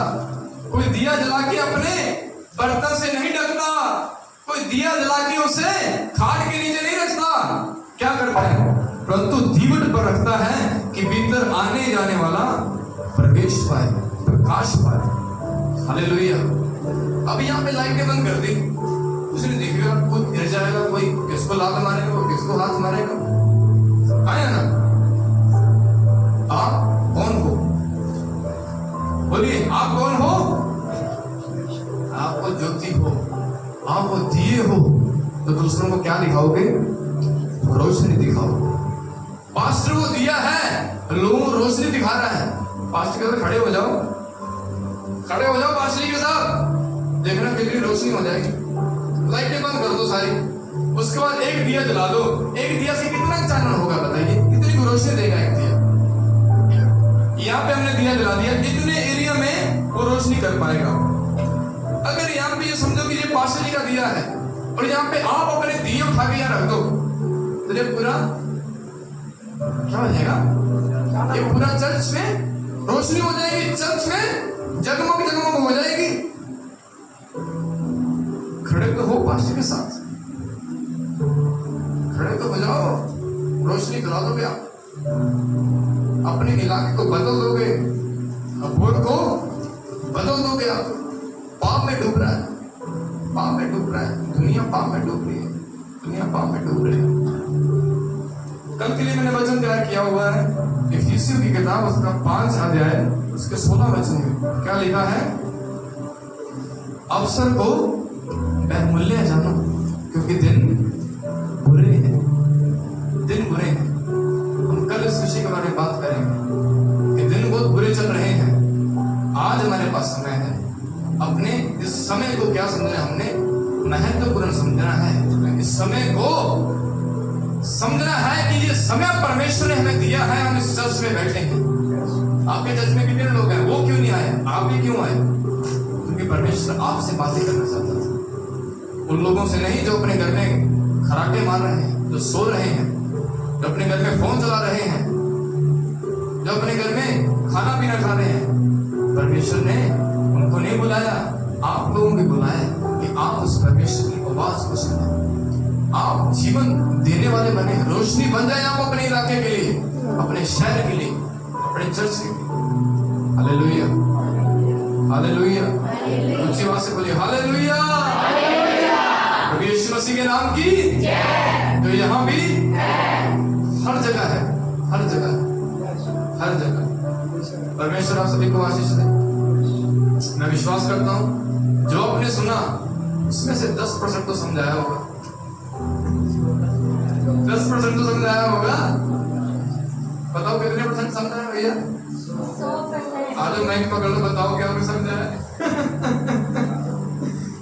[SPEAKER 3] कोई दिया जला के अपने बर्तन से नहीं ढकता, कोई दिया जला के उसे खाट के नीचे नहीं रखता। क्या करता है? परंतु दीवट पर रखता है कि भीतर आने जाने वाला प्रवेश पाए, प्रकाश पाए। हालेलुया। अब यहाँ पे लाइटें बंद कर दी, कुछ नहीं दिखेगा, कोई गिर जाएगा, कोई किसको लात मारेगा, कोई किसको हाथ मारेगा, आया ना। आप कौन हो? बोलिए, आप कौन हो? आप वो ज्योति हो, आप वो दिए हो, तो दूसरों को क्या दिखाओगे? रोशनी दिखाओ। पास्टर वो दिया है, लोगों को रोशनी दिखा रहा है। पास्टर कहते खड़े हो जाओ, खड़े हो जाओ पास्टर जी के साथ, देखना कितनी रोशनी हो जाएगी। लाइटें बंद कर दो सारी, उसके बाद एक दिया जला दो। एक दिया से कितना चानन होगा बताइए? कितनी रोशनी देगा एक दिया? यहाँ पे हमने दिया जला दिया, इतने एरिया में वो रोशनी कर पाएगा। अगर यहाँ पे ये समझो कि ये पास्टर जी का दिया है और यहाँ पे आप अपने दिए उठा के यहाँ रख दो, तो ये पूरा क्या हो जाएगा? ये पूरा चर्च में रोशनी हो जाएगी, चर्च में जगमग जगमग हो जाएगी। खड़े तो हो पास्टर के साथ, खड़े तो हो जाओ, रोशनी करा दोगे आप, अपने इलाके को बदल दोगे, अबोध को बदल दोगे आप। पाप में डूब रहा है, पाप में डूब रहा है, दुनिया पाप में डूब रही है, दुनिया पाप में डूब रही है। कल के लिए मैंने वचन तैयार किया हुआ है, इफिसियों की किताब उसका 5 अध्याय उसके 16 वचन में क्या लिखा है? अवसर को बहुमूल्य जानो, क्योंकि दिन बुरे हैं, दिन बुरे हैं। हम कल इस विषय के बारे में बात करेंगे कि दिन बहुत बुरे चल रहे हैं। आज हमारे पास समय है, अपने इस समय को क्या समझना है? हमने महत्वपूर्ण समझना है। इस समय को समझना है कि ये समय परमेश्वर ने हमें दिया है। हम इस चर्च में बैठे हैं। आपके चर्च में कितने लोग हैं? वो क्यों नहीं आए? आप भी क्यों आए? क्योंकि परमेश्वर आपसे बातें करना चाहता था। उन लोगों से नहीं जो अपने घर में खराटे मार रहे हैं, जो सो रहे हैं, जो अपने घर में फोन चला रहे हैं, जो अपने घर में खाना पीना खा रहे हैं। परमेश्वर ने उनको नहीं बुलाया, आप लोगों को बुलाया कि आप उस परमेश्वर की आवाज को सुने, आप जीवन देने वाले बने, रोशनी बन जाए आप अपने इलाके के लिए, अपने शहर के लिए, अपने चर्च के लिए। Hallelujah, hallelujah. ऊंची आवाज से बोलिए हालेलुया। प्रभु यीशु मसीह के नाम की जय। तो यहाँ भी हर जगह है, हर जगह, हर जगह। परमेश्वर आप सभी को आशीष दे। मैं विश्वास करता हूं जो आपने सुना उसमें से 10% तो समझाया होगा, 10% तो समझाया होगा। बताओ कितने परसेंट समझाया भैया? 100%। आज माइक पकड़ लो, बताओ क्या आपने समझाया?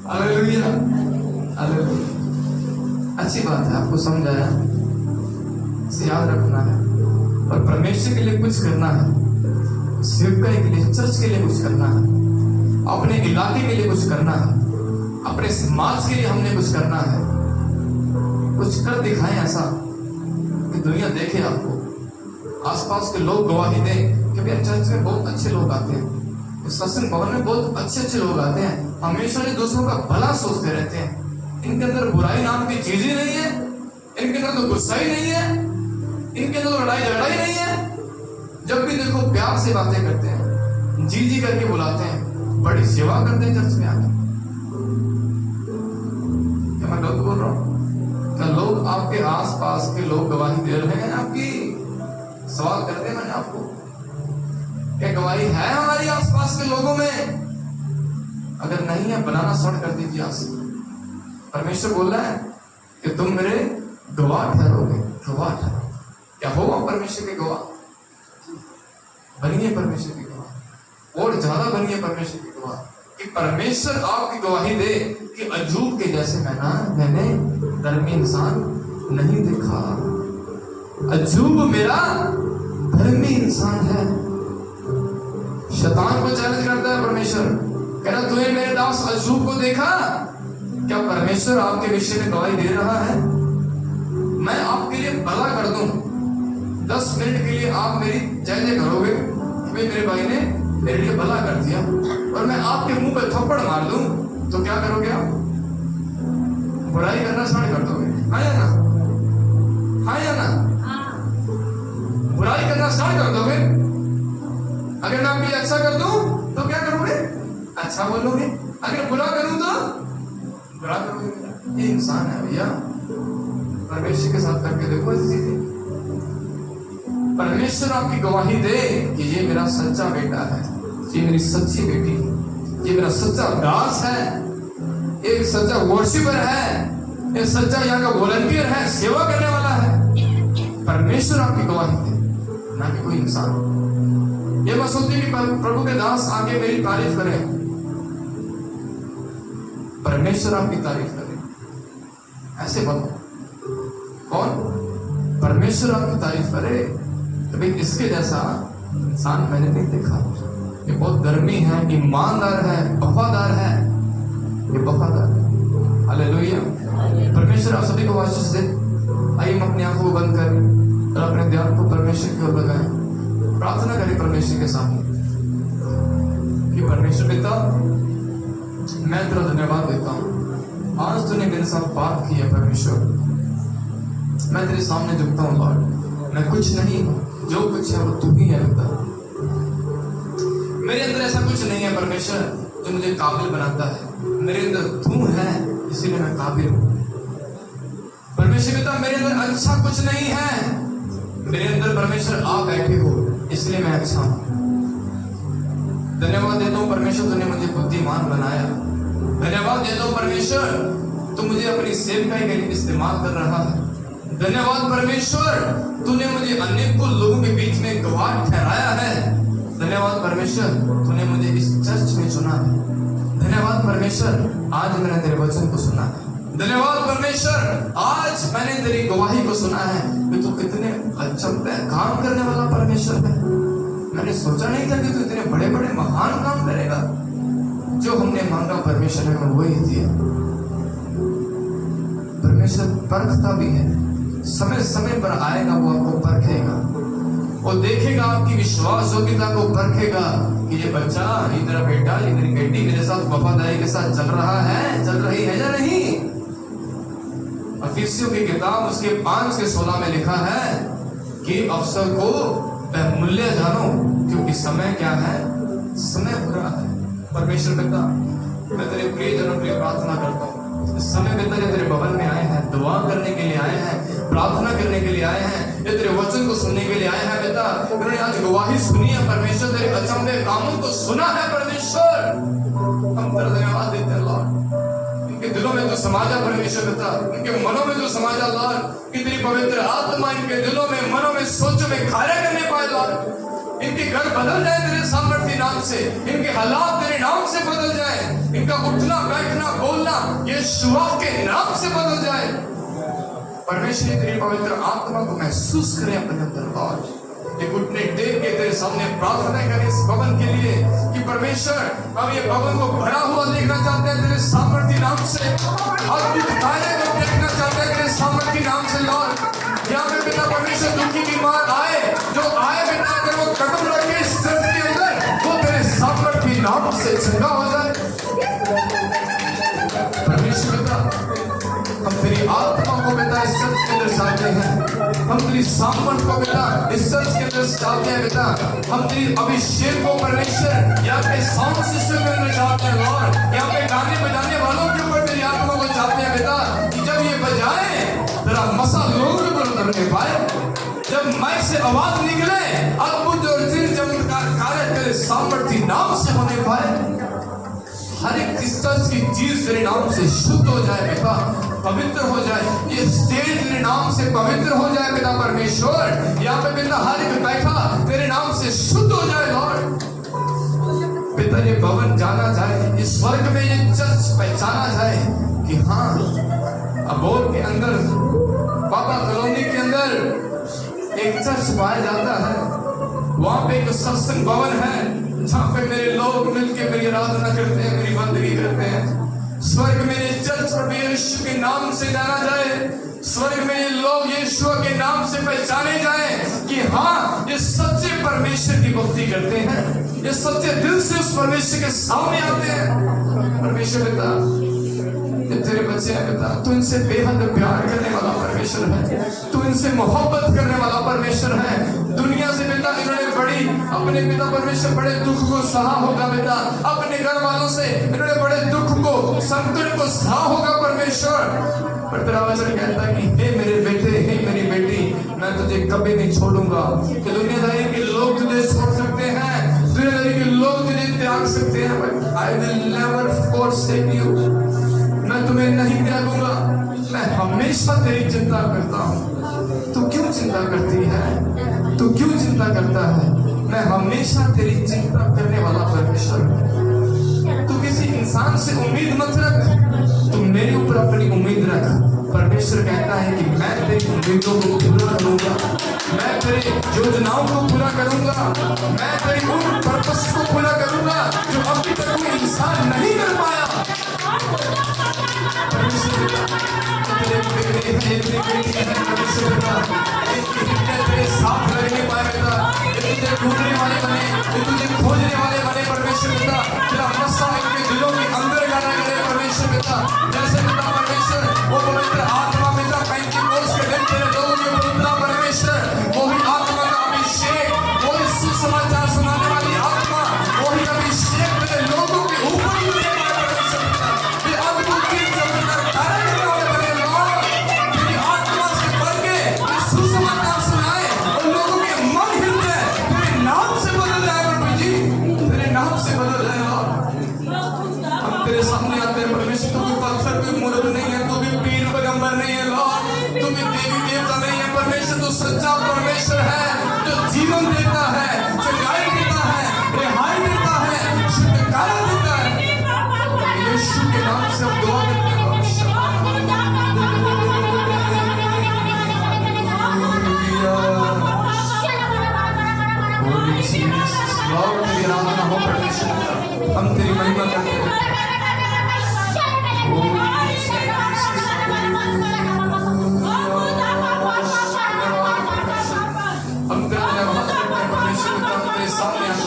[SPEAKER 3] Hallelujah, hallelujah. अच्छी बात है, आपको समझाया, इसे याद रखना है और परमेश्वर के लिए कुछ करना है, सेवकाई के लिए, चर्च के लिए कुछ करना है, अपने इलाके के लिए कुछ करना है, अपने समाज के लिए हमने कुछ करना है। कुछ कर दिखाएं ऐसा कि दुनिया देखे आपको, आसपास के लोग गवाही दें कि भैया चर्च में बहुत अच्छे लोग आते हैं, इस सत्संग भवन में बहुत अच्छे अच्छे लोग आते हैं, हमेशा ये दूसरों का भला सोचते रहते हैं, इनके अंदर बुराई नाम की चीज ही नहीं है, इनके अंदर तो गुस्सा ही नहीं है, इनके अंदर तो लड़ाई झगड़ा ही नहीं है। जब भी देखो प्यार से बातें करते हैं, जी जी करके बुलाते हैं, बड़ी सेवा करते हैं चर्च में आकर। क्या मैं गलत बोल रहा हूँ? क्या लोग आपके आसपास के लोग गवाही दे रहे हैं आपकी? सवाल कर दिया मैंने आपको, क्या गवाही है हमारी आसपास के लोगों में? अगर नहीं है, बनाना स्टार्ट कर दीजिए आज से। परमेश्वर बोल रहा है कि तुम मेरे गवाह ठहरोगे, गवाह ठहरो। क्या हो आप परमेश्वर के गवाह? बनिए परमेश्वर की गवाह, और ज्यादा बनिए परमेश्वर की गवाह, कि परमेश्वर आपकी गवाही दे कि अजूब के जैसे मैंने धर्मी इंसान नहीं देखा। अजूब मेरा धर्मी इंसान है। शैतान को चैलेंज करता है परमेश्वर, कह रहा तूने मेरे दास अजूब को देखा? क्या परमेश्वर आपके विषय में गवाही दे रहा है? मैं आपके लिए भला कर दूं, 10 मिनट के लिए आप मेरी जय जय करोगे कि भाई मेरे भाई ने मेरे लिए भला कर दिया, और मैं आपके मुंह पे थप्पड़ मार दूं तो क्या करोगे आप? बुराई करना स्टार्ट कर दोगे। हाँ या ना? हाँ या ना? बुराई करना स्टार्ट कर दोगे। अगर मैं आपके लिए अच्छा कर दूं तो क्या करोगे? अच्छा बोलोगे। अगर बुरा करूं तो बुरा करोगे। ये इंसान है भैया। परमेश्वर के साथ करके देखो ऐसी चीजें। परमेश्वर आपकी गवाही दे कि ये मेरा सच्चा बेटा है, ये मेरी सच्ची बेटी है, ये मेरा सच्चा दास है, एक सच्चा वर्शिपर है, एक सच्चा यहाँ का वॉलंटियर है, सेवा करने वाला है। परमेश्वर आपकी गवाही दे, ना कि कोई इंसान। ये मत सोचिए कि प्रभु के दास आगे मेरी तारीफ करें। परमेश्वर आपकी तारीफ करे, ऐसे बोलो। कौन? परमेश्वर आपकी तारीफ करे। कभी इसके जैसा इंसान मैंने नहीं देखा। ये बहुत धर्मी है, ईमानदार है, वफादार है, ये वफादार है। हालेलुया। परमेश्वर आप सभी को आशीष दे। आइए हम अपनी आंखों को बंद करें और अपने ध्यान को परमेश्वर की ओर लगाएं। प्रार्थना करें परमेश्वर के सामने कि परमेश्वर पिता, मैं तेरा धन्यवाद देता हूँ। आज तूने मेरे साथ बात की है परमेश्वर। मैं तेरे सामने झुकता हूँ लॉर्ड। मैं कुछ नहीं हूँ, जो कुछ है वो तू ही है पिता। मेरे अंदर ऐसा कुछ नहीं है परमेश्वर जो मुझे काबिल बनाता है। मेरे अंदर तू है, इसीलिए मैं काबिल हूँ। परमेश्वर पिता, मेरे अंदर अच्छा कुछ नहीं है। मेरे अंदर परमेश्वर आप बैठे हो, इसलिए मैं अच्छा हूँ। धन्यवाद देता हूँ परमेश्वर, तूने मुझे बुद्धिमान बनाया। धन्यवाद देता हूँ परमेश्वर, तू मुझे अपनी सेवकाई के लिए इस्तेमाल कर रहा है। धन्यवाद परमेश्वर, तूने मुझे अनेकों लोगों के बीच में गवाह ठहराया है। धन्यवाद परमेश्वर, तूने मुझे इस चर्च में चुना है। धन्यवाद परमेश्वर, आज मैंने तेरे वचन को सुना है। धन्यवाद परमेश्वर, आज मैंने तेरी गवाही को सुना है कि तू कितने अचंभे काम करने वाला परमेश्वर है। मैंने सोचा नहीं था कि तू इतने बड़े बड़े महान काम करेगा। जो हमने मांगा परमेश्वर ने हमें वही दिया। परमेश्वर परखता भी है, समय समय पर आएगा, वो आपको परखेगा, वो देखेगा आपकी विश्वास योग्यता को परखेगा कि ये बच्चा, ये मेरा बेटा, ये मेरी बेटी मेरे साथ वफादारी के साथ चल रहा है, चल रही है या नहीं। अफिसियों की किताब उसके 5:16 में लिखा है कि अवसर को मूल्य जानो, क्योंकि समय क्या है? समय बुरा है। परमेश्वर पिता, मैं तेरे प्रियजनों के लिए प्रार्थना करता हूँ। इस समय पिता जो तेरे भवन में आए हैं, दुआ करने के लिए आए हैं, प्रार्थना करने के लिए आए हैं, ये तेरे वचन को सुनने के लिए आए हैं पिता, उन्होंने आज गवाही सुनी है परमेश्वर, तेरे अचंभे कामों को सुना है परमेश्वर। हम तेरा धन्यवाद देते हैं लॉर्ड। इनके दिलों में तो समाजा परमेश्वर पिता, इनके मनों में तो समाजा लॉर्ड, कि तेरी पवित्र आत्मा इनके दिलों में, मनों में, सोचों में कार्य करने पाए लॉर्ड। इनके घर बदल जाए तेरे सामर्थ्य नाम से, इनके हालात तेरे नाम से बदल जाए, इनका उठना बैठना बोलना यीशु के नाम से बदल जाए। परमेश्वर तेरी पवित्र आत्मा को महसूस करें अपने अंदर लॉर्ड। ये घुटने टेक के तेरे सामने प्रार्थना करें इस भवन के लिए कि परमेश्वर, हम ये भवन को भरा हुआ देखना चाहते हैं तेरे सामर्थ्य नाम से। अद्भुत कार्य को देखना चाहते हैं तेरे सामर्थ्य नाम से लॉर्ड। यहाँ पे बिना परमेश्वर दुखी बीमार आए, जो आए बिना अगर वो कदम रखे इस चर्च के अंदर, वो तेरे सामर्थ्य नाम से चंगा हो जाए। परमेश्वर पिता, हम तेरी आत्मा को पिता इस चर्च के अंदर चाहते हैं। हम तेरी सामर्थ को पिता इस चर्च के अंदर चाहते हैं पिता। हम तेरी अभिषेक को परमेश्वर यहाँ पे साउंड सिस्टम के अंदर चाहते हैं लॉर्ड। यहाँ पे गाने बजाने वालों के ऊपर तेरी आत्मा को चाहते हैं पिता कि जब ये बजाए तेरा मसा लोगों के ऊपर उतरने पाए। जब माइक से आवाज निकले, अद्भुत और चिन्ह चमत्कार कार्य तेरे सामर्थ्य नाम से होने पाए। हर एक चर्च की चीज तेरे नाम से शुद्ध हो जाए पिता, पवित्र हो जाए। ये स्टेज तेरे नाम से पवित्र हो जाए पिता परमेश्वर। यहाँ पे पिता हर एक बैठा तेरे नाम से शुद्ध हो जाए लॉर्ड। पिता ये भवन जाना जाए, इस स्वर्ग में ये चर्च पहचाना जाए कि हाँ, अबोर के अंदर, पापा कॉलोनी के अंदर एक चर्च पाया जाता है। वहां पे एक सत्संग भवन है जहाँ पे मेरे लोग मिलके मेरी आराधना करते हैं, मेरी बंदगी करते हैं। स्वर्ग में ये चर्च प्रभु यीशु के नाम से जाना जाए। स्वर्ग में ये लोग यीशु के नाम से पहचाने जाए कि हाँ, ये सच्चे परमेश्वर की भक्ति करते हैं, ये सच्चे दिल से उस परमेश्वर के सामने आते हैं। परमेश्वर पिता, ये तेरे बच्चे हैं पिता, तू इनसे बेहद प्यार करने वाला परमेश्वर है, तू इनसे मोहब्बत करने वाला परमेश्वर है। दुनिया से पिता इन्होंने बड़ी अपने पिता परमेश्वर बड़े दुख को सहा होगा पिता, अपने घर वालों से इन्होंने बड़े दुख को संकट को सहा होगा परमेश्वर। पर तेरा वचन कहता है कि हे मेरे बेटे, हे मेरी बेटी, मैं तुझे कभी नहीं छोड़ूंगा। कि दुनियादारी के लोग तुझे छोड़ सकते हैं, दुनियादारी के लोग तुझे त्याग सकते हैं, but I will never forsake you। मैं तुम्हें नहीं त्यागूंगा, मैं हमेशा तेरी चिंता करता हूँ। तू क्यों चिंता करती है? तू क्यों चिंता करता है? मैं हमेशा तेरी चिंता करने वाला परमेश्वर हूँ। तू किसी इंसान से उम्मीद मत रख, तू मेरे ऊपर अपनी उम्मीद रख। परमेश्वर कहता है कि मैं तेरी उम्मीदों को पूरा करूंगा, मैं तेरी योजनाओं को पूरा करूंगा, मैं तेरी उन पर्पस को पूरा करूंगा जो अभी तक कोई इंसान नहीं कर पाया। परमेश्वर तेरे साथ रहने पाएगा, तुझे ढूंढने वाले बने, तुझे खोजने वाले बने परमेश्वर पिता। तेरा मस्सा इनके दिलों के अंदर गाना करे परमेश्वर पिता। जैसे पिता परमेश्वर वो पवित्र आत्मा पिता पेंटिकोस्त के दिन तेरे लोगों के ऊपर उतरा परमेश्वर, वही आत्मा का अभिषेक, वही सुसमाचार सुनाने वाली आत्मा, वही अभिषेक तेरे लोगों के ऊपर उतरे परमेश्वर पिता। ये अद्भुत चीज जो पिता कार्य करने वाले बने लोग तेरी आत्मा से भर के सुसमाचार सुनाए और लोगों के मन हिलते हैं, तेरे नाम से बदल जाए प्रभु जी, तेरे नाम से बदल जाए। हम तेरे सामने आते हैं परमेश्वर, तू कोई पत्थर कोई मूर्त नहीं है, तू भी पीर पैगंबर नहीं है लॉर्ड, तू भी देवी देवता नहीं है परमेश्वर। तू सच्चा परमेश्वर है जो जीवन देता है, चंगाई देता है, रिहाई देता है, छुटकारा देता है। यीशु के नाम से हम दुआ करते हैं। लॉर्ड तेरी आराधना हो परमेश्वर, हम तेरी महिमा करते हैं। हम तेरा धन्यवाद करते हैं परमेश्वर पिता, हम तेरे सामने आते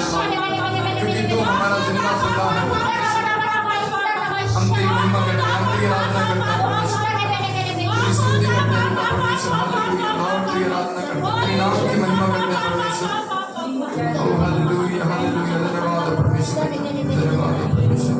[SPEAKER 3] हैं क्योंकि तू हमारा जिंदा खुदा है। हम तेरी महिमा करते हैं, हम तेरी आराधना करते हैं परमेश्वर, तेरी स्तुति करते हैं पिता परमेश्वर। हालेलुया लॉर्ड तेरी आराधना करते हैं, तेरे नाम की महिमा करते हैं परमेश्वर। ओ हालेलुया हालेलुया, धन्यवाद परमेश्वर, धन्यवाद परमेश्वर।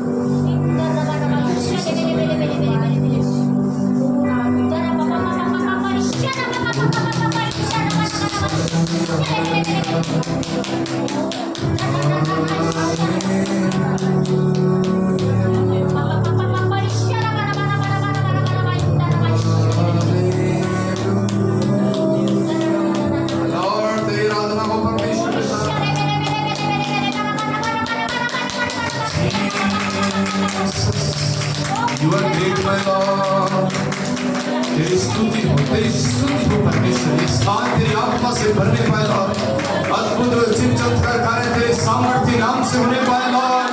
[SPEAKER 3] You are great, my Lord. तेरी स्तुति हो परमेश्वर। इस स्थान तेरी आत्मा से भरने पाए लॉर्ड, अद्भुत चिन्ह चमत्कार कार्य तेरे सामर्थ्य नाम से होने पाए लॉर्ड।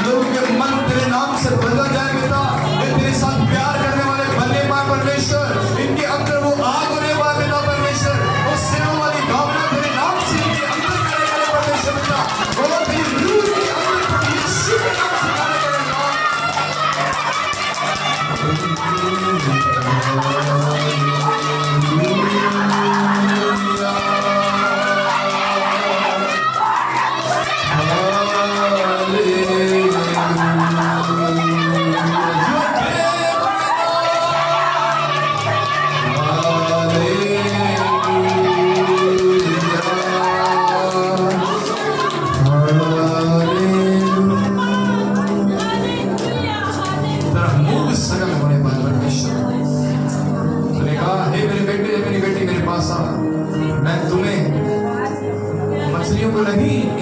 [SPEAKER 3] लोगों के मन तेरे नाम से बदल जाए पिता, वे तेरे साथ प्यार करने वाले बनने पाए परमेश्वर। इनके अंदर वो आग होने पाए पिता परमेश्वर, वो सेवा वाली भावना तेरे नाम से इनके अंदर करने वाले परमेश्वर पिता, वो तेरी रूह के अंदर यीशु के नाम से कार्य करें लॉर्ड।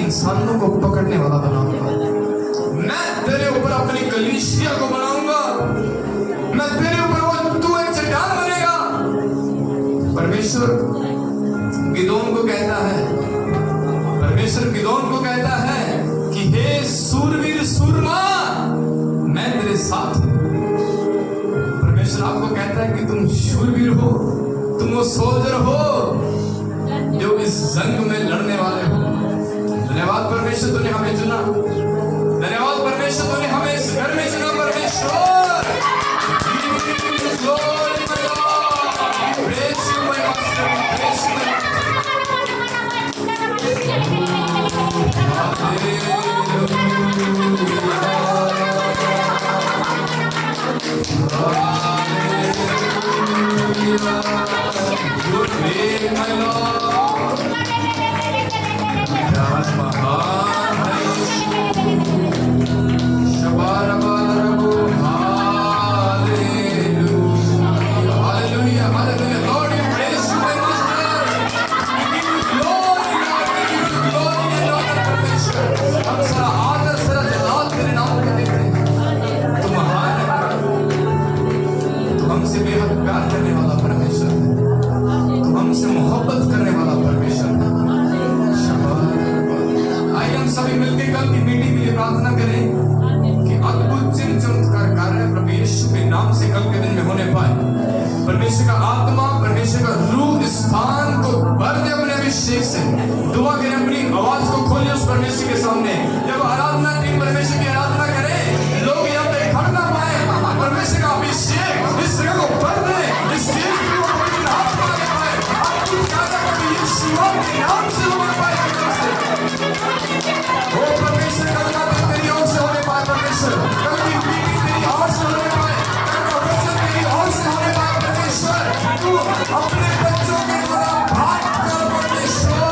[SPEAKER 3] इंसानों को पकड़ने वाला बनाऊंगा, मैं तेरे ऊपर अपनी कलीसिया को बनाऊंगा, मैं तेरे ऊपर वो तू एक चट्टान बनेगा। परमेश्वर गिदोन को कहता है, परमेश्वर गिदोन को कहता है कि हे सूरवीर सूरमा, मैं तेरे साथ हूं। परमेश्वर आपको कहता है कि तुम शूरवीर हो, तुम वो सोल्जर हो जो इस जंग में लड़ने वाले हो। धन्यवाद परमेश्वर तूने हमें चुना, धन्यवाद परमेश्वर तूने हमें इस घर में चुना परमेश्वर। यीशु के नाम से कल के दिन में होने पाए। परमेश्वर का आत्मा, परमेश्वर का रूह इस स्थान को भर दे अपने अभिषेक से। दुआ करें, अपनी आवाज को खोलिए उस परमेश्वर के सामने। जब आराधना टीम परमेश्वर की आराधना करे, लोग यहाँ पे खड़ ना पाए। परमेश्वर का अभिषेक इस जगह को भर दे, इस स्टेज को पवित्र आत्मा ले पाए। आपकी ज्यादा कभी यीशु के नाम से होने पाए। ओ परमेश्वर, कल का दिन तेरी ओर से होने पाए। परमेश्वर, कल की मीटिंग तेरी ओर से होने पाए। कल का वचन तेरी ओर से होने पाए। परमेश्वर, तू अपने बच्चों के द्वारा बात कर। परमेश्वर,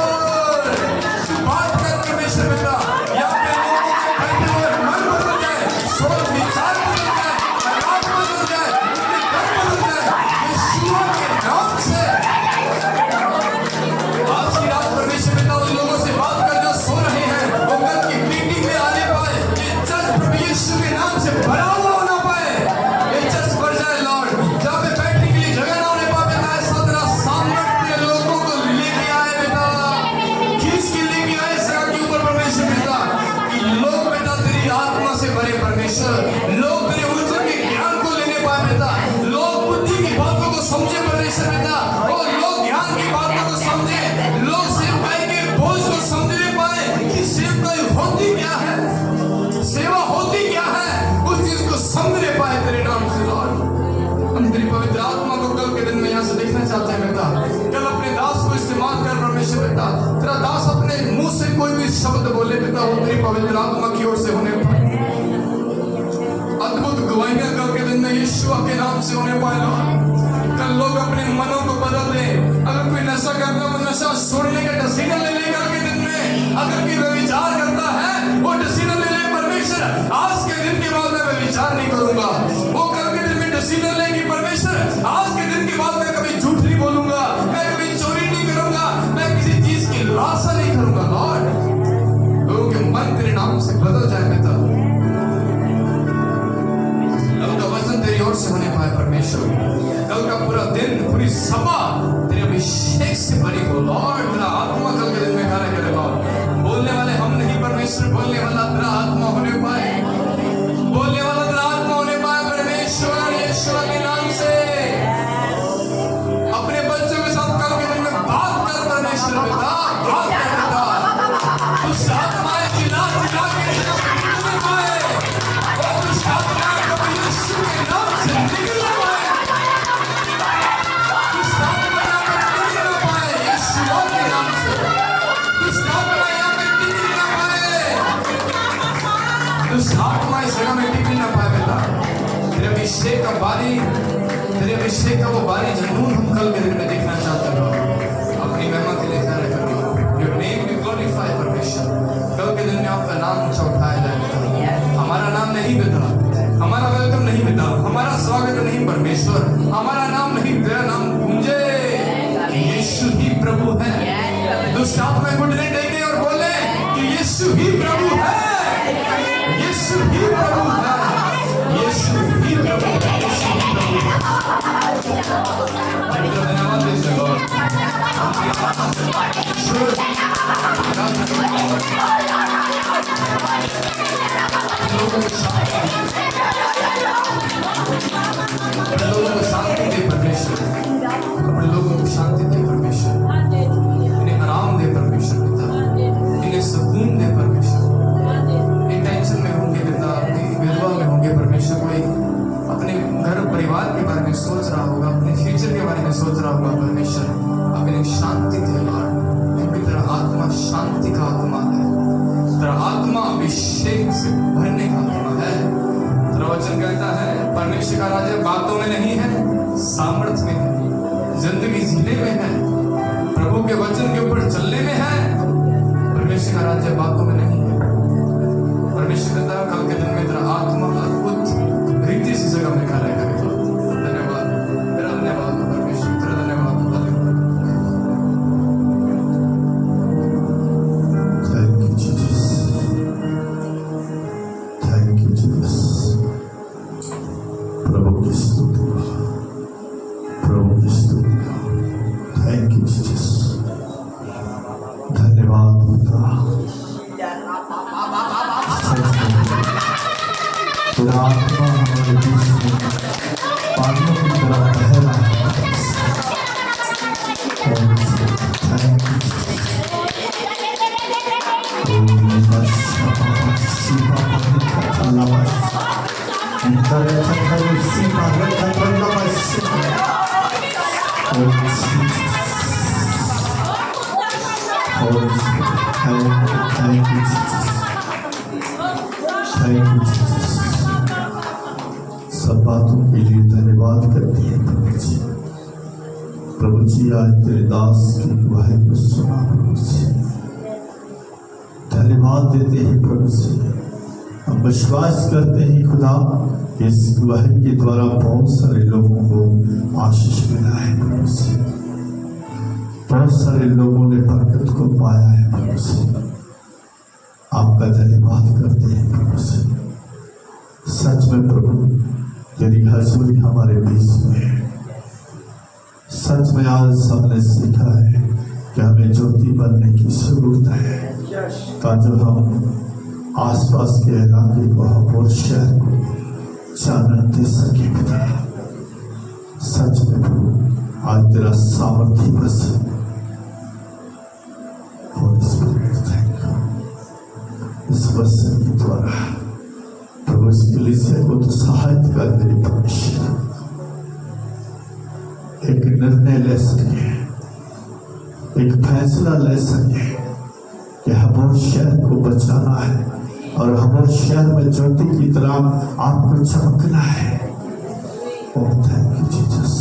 [SPEAKER 3] तू बात कर। परमेश्वर बेटा, यहाँ पे लोगों के बैठे हुए मन बदल जाए, सोच विचार बदल जाए, हालात बदल जाए, उनके घर बदल जाए, यीशु के नाम से। आज की रात परमेश्वर बेटा उन लोगों से बात कर जो सो रहे हैं, वो कल की मीटिंग में आने पाए। ये चर्च प्रभु यीशु के नाम से भरा हुआ होना पाए। ये चर्च भर जाए लॉर्ड, जहाँ पे बैठने के लिए जगह ना होने पाए। बेटा ऐसा तेरा सामर्थ्य लोगों को लेके आए बेटा, खींच के लेके आए इस जगह के ऊपर परमेश्वर बेटा, कि लोग बेटा तेरी आत्मा से भरे। परमेश्वर, लोग तेरे वचन के ज्ञान को लेने पाए बेटा, लोग बुद्धि की बातों को समझे। परमेश्वर बेटा, और लोग ज्ञान की बातों को समझे, लोग सेवकाई के बोझ को समझने पाए कि सेवकाई होती क्या है, सेवा होती क्या है, उस चीज को समझने पाए तेरे नाम से लॉर्ड। हम तेरी पवित्र आत्मा को कल के दिन में यहाँ से देखना चाहते हैं बेटा। कल अपने दास को इस्तेमाल कर परमेश्वर बेटा, तेरा दास अपने मुंह से कोई भी शब्द बोले बेटा, वो तेरी पवित्र आत्मा की ओर से होने पाए। अद्भुत गवाहियां कल के दिन में यीशु के नाम से होने पाए लॉर्ड। कल लोग अपने मनों को बदल दे। अगर कोई नशा करता है, वो नशा छोड़ने का डिसीजन ले ले कल के दिन में। अगर कोई व्यभिचार करता है, वो डिसीजन ले ले। परमेश्वर, आज के दिन के बाद मैं व्यभिचार नहीं करूंगा। वो कल के दिन में डिसीजन ले कि परमेश्वर, आज के दिन के बाद मैं कभी झूठ नहीं बोलूंगा, मैं कभी चोरी नहीं करूंगा, मैं किसी चीज की लालसा नहीं करूंगा। लॉर्ड, लोगों के मन तेरे नाम से बदल जाए बेटा। कल का वचन तेरी ओर से होने पाए परमेश्वर। कल का पूरा दिन, पूरी सभा तेरे अभिषेक से भरी हो लॉर्ड। तेरा आत्मा कल के दिन में कार्य करे लॉर्ड। बोलने वाले हम नहीं परमेश्वर, बोलने वाला तेरा आत्मा होने पाए। बोलने वाला तेरा आत्मा होने पाए परमेश्वर, यीशु के नाम से। अपने बच्चों के साथ कल के दिन में बात कर परमेश्वर बेटा, बात कर बेटा। उस आत्माएं चिल्ला चिल्ला के निकलने पाए, और उस आत्माएं को यीशु के नाम से निकलने पाए। उस आत्मा यहाँ पे टिक ना पाए यीशु के नाम से। उस आत्मा यहाँ पे टिक ना पाए, उस आत्मा इस जगह में टिक ना पाए बेटा। तेरे अभिषेक का बारी, तेरे अभिषेक का वो बारी जनून हम कल के दिन में देखना चाहते हैं। अपनी महिमा के लिए कार्य करो। Your name be glorified परमेश्वर। कल के दिन में आपका नाम ऊंचा उठाया जाएगा। हमारा नाम नहीं बेटा, हमारा वेलकम नहीं बेटा, हमारा स्वागत नहीं परमेश्वर, हमारा नाम नहीं, तेरा नाम गूंजे कि यीशु ही प्रभु है। दुष्ट आत्मा घुटने टेके और बोले कि यीशु ही प्रभु है, यीशु ही प्रभु है, यीशु ही प्रभु है, यीशु ही प्रभु है। धन्यवाद देते लॉर्ड। लोगों को शांति दे परमेश्वर, अपने लोगों को शांति दे परमेश्वर, इन्हें आराम दे परमेश्वर पिता, इन्हें सुकून दे परमेश्वर। इन टेंशन में होंगे पिता, अपनी विधवा में होंगे परमेश्वर, कोई अपने घर परिवार के बारे में सोच रहा होगा, अपने फ्यूचर के बारे में सोच रहा होगा परमेश्वर, अब इन्हें शांति दे लॉर्ड, क्योंकि तेरा आत्मा शांति का आत्मा है। तेरा आत्मा अभिषेक से भरने का आत्मा है। तेरा वचन कहता है परमेश्वर का राज्य बातों में नहीं है, सामर्थ्य में है, जिंदगी जीने में है, प्रभु के वचन के ऊपर चलने में है। परमेश्वर का राज्य बातों में नहीं है। परमेश्वर कहता है कल के दिन में तेरा आत्मा अद्भुत रीति से जगह में कार्य करेगा। धन्यवाद, तेरा धन्यवाद परमेश्वर, तेरा धन्यवाद।
[SPEAKER 1] Thank you, Jesus. Thank you, Jesus. प्रभु की स्तुति, प्रभु की स्तुति। Thank you, Jesus. धन्यवाद पिता। तेरा आत्मा हमारे बीच में पानियों की तरह बह रहा है। Thank you. सब बातों के लिए धन्यवाद करते हैं प्रभु जी। प्रभु जी आज तेरे दास की गुहाई को सुना प्रभु जी, धन्यवाद देते हैं प्रभु जी। हम विश्वास करते हैं खुदा कि इस गुहाई के द्वारा बहुत सारे लोगों को आशीष मिला है प्रभु जी, बहुत सारे लोगों ने बरकत को पाया है प्रभु जी। आपका धन्यवाद करते हैं प्रभु जी। सच में प्रभु तेरी हजूरी हमारे बीच में है। सच में आज हमने सीखा है कि हमें ज्योति बनने की जरूरत है, ताकि हम आसपास के इलाके को और शहर को चानन दे सके पिता। सच में प्रभु आज तेरा सामर्थ्य बस इस वचन के द्वारा प्रभु इस कलीसिया को तो सहायता कर मेरे परमेश्वर, एक निर्णय ले सके, एक फैसला ले सके कि हमारे शहर को बचाना है और हमारे शहर में ज्योति की तरह आपको चमकना है। Oh thank you Jesus,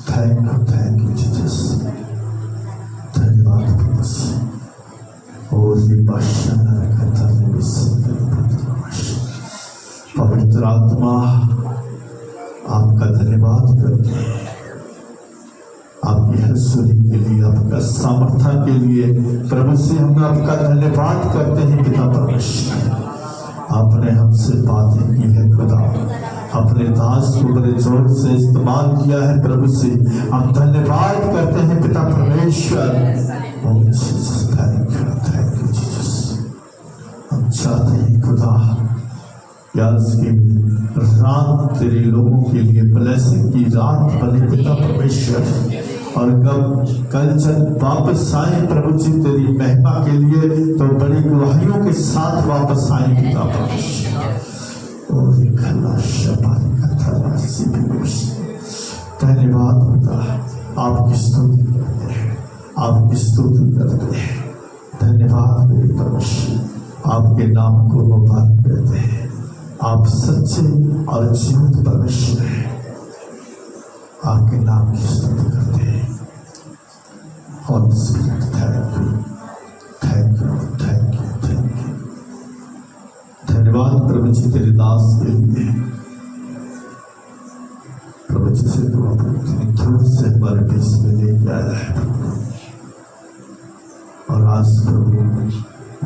[SPEAKER 1] thank you Jesus. धन्यवाद प्रभु जी। और ये बादशाह पवित्र आत्मा आपका धन्यवाद करते हैं, आपकी हसूरी के लिए, आपका सामर्थ्य के लिए प्रभु से हम आपका धन्यवाद करते हैं पिता परमेश्वर। आपने हमसे बातें की है खुदा, अपने दास को बड़े जोर से इस्तेमाल किया है प्रभु से हम धन्यवाद करते हैं पिता परमेश्वर। Thank you Jesus. हम चाहते हैं खुदा आज की रात तेरे लोगों के लिए ब्लेसिंग की रात बने पिता परमेश्वर, और कल जब वापस आए प्रभु जी तेरी महिमा के लिए तो बड़ी गवाहियों के साथ वापस आए पिता परमेश्वर। और धन्यवाद खुदा, आपकी स्तुति करते हैं, आपकी स्तुति करते हैं। धन्यवाद मेरे परमेश्वर, आपके नाम को मुबारक करते हैं। आप सच्चे और जीवित परमेश्वर हैं, आपके नाम की स्तुति करते हैं। और धन्यवाद प्रभु जी तेरे दास के लिए। प्रभु जी से तो आप इतनी दूर से हमारे बीच में लेके आया है और आज प्रभु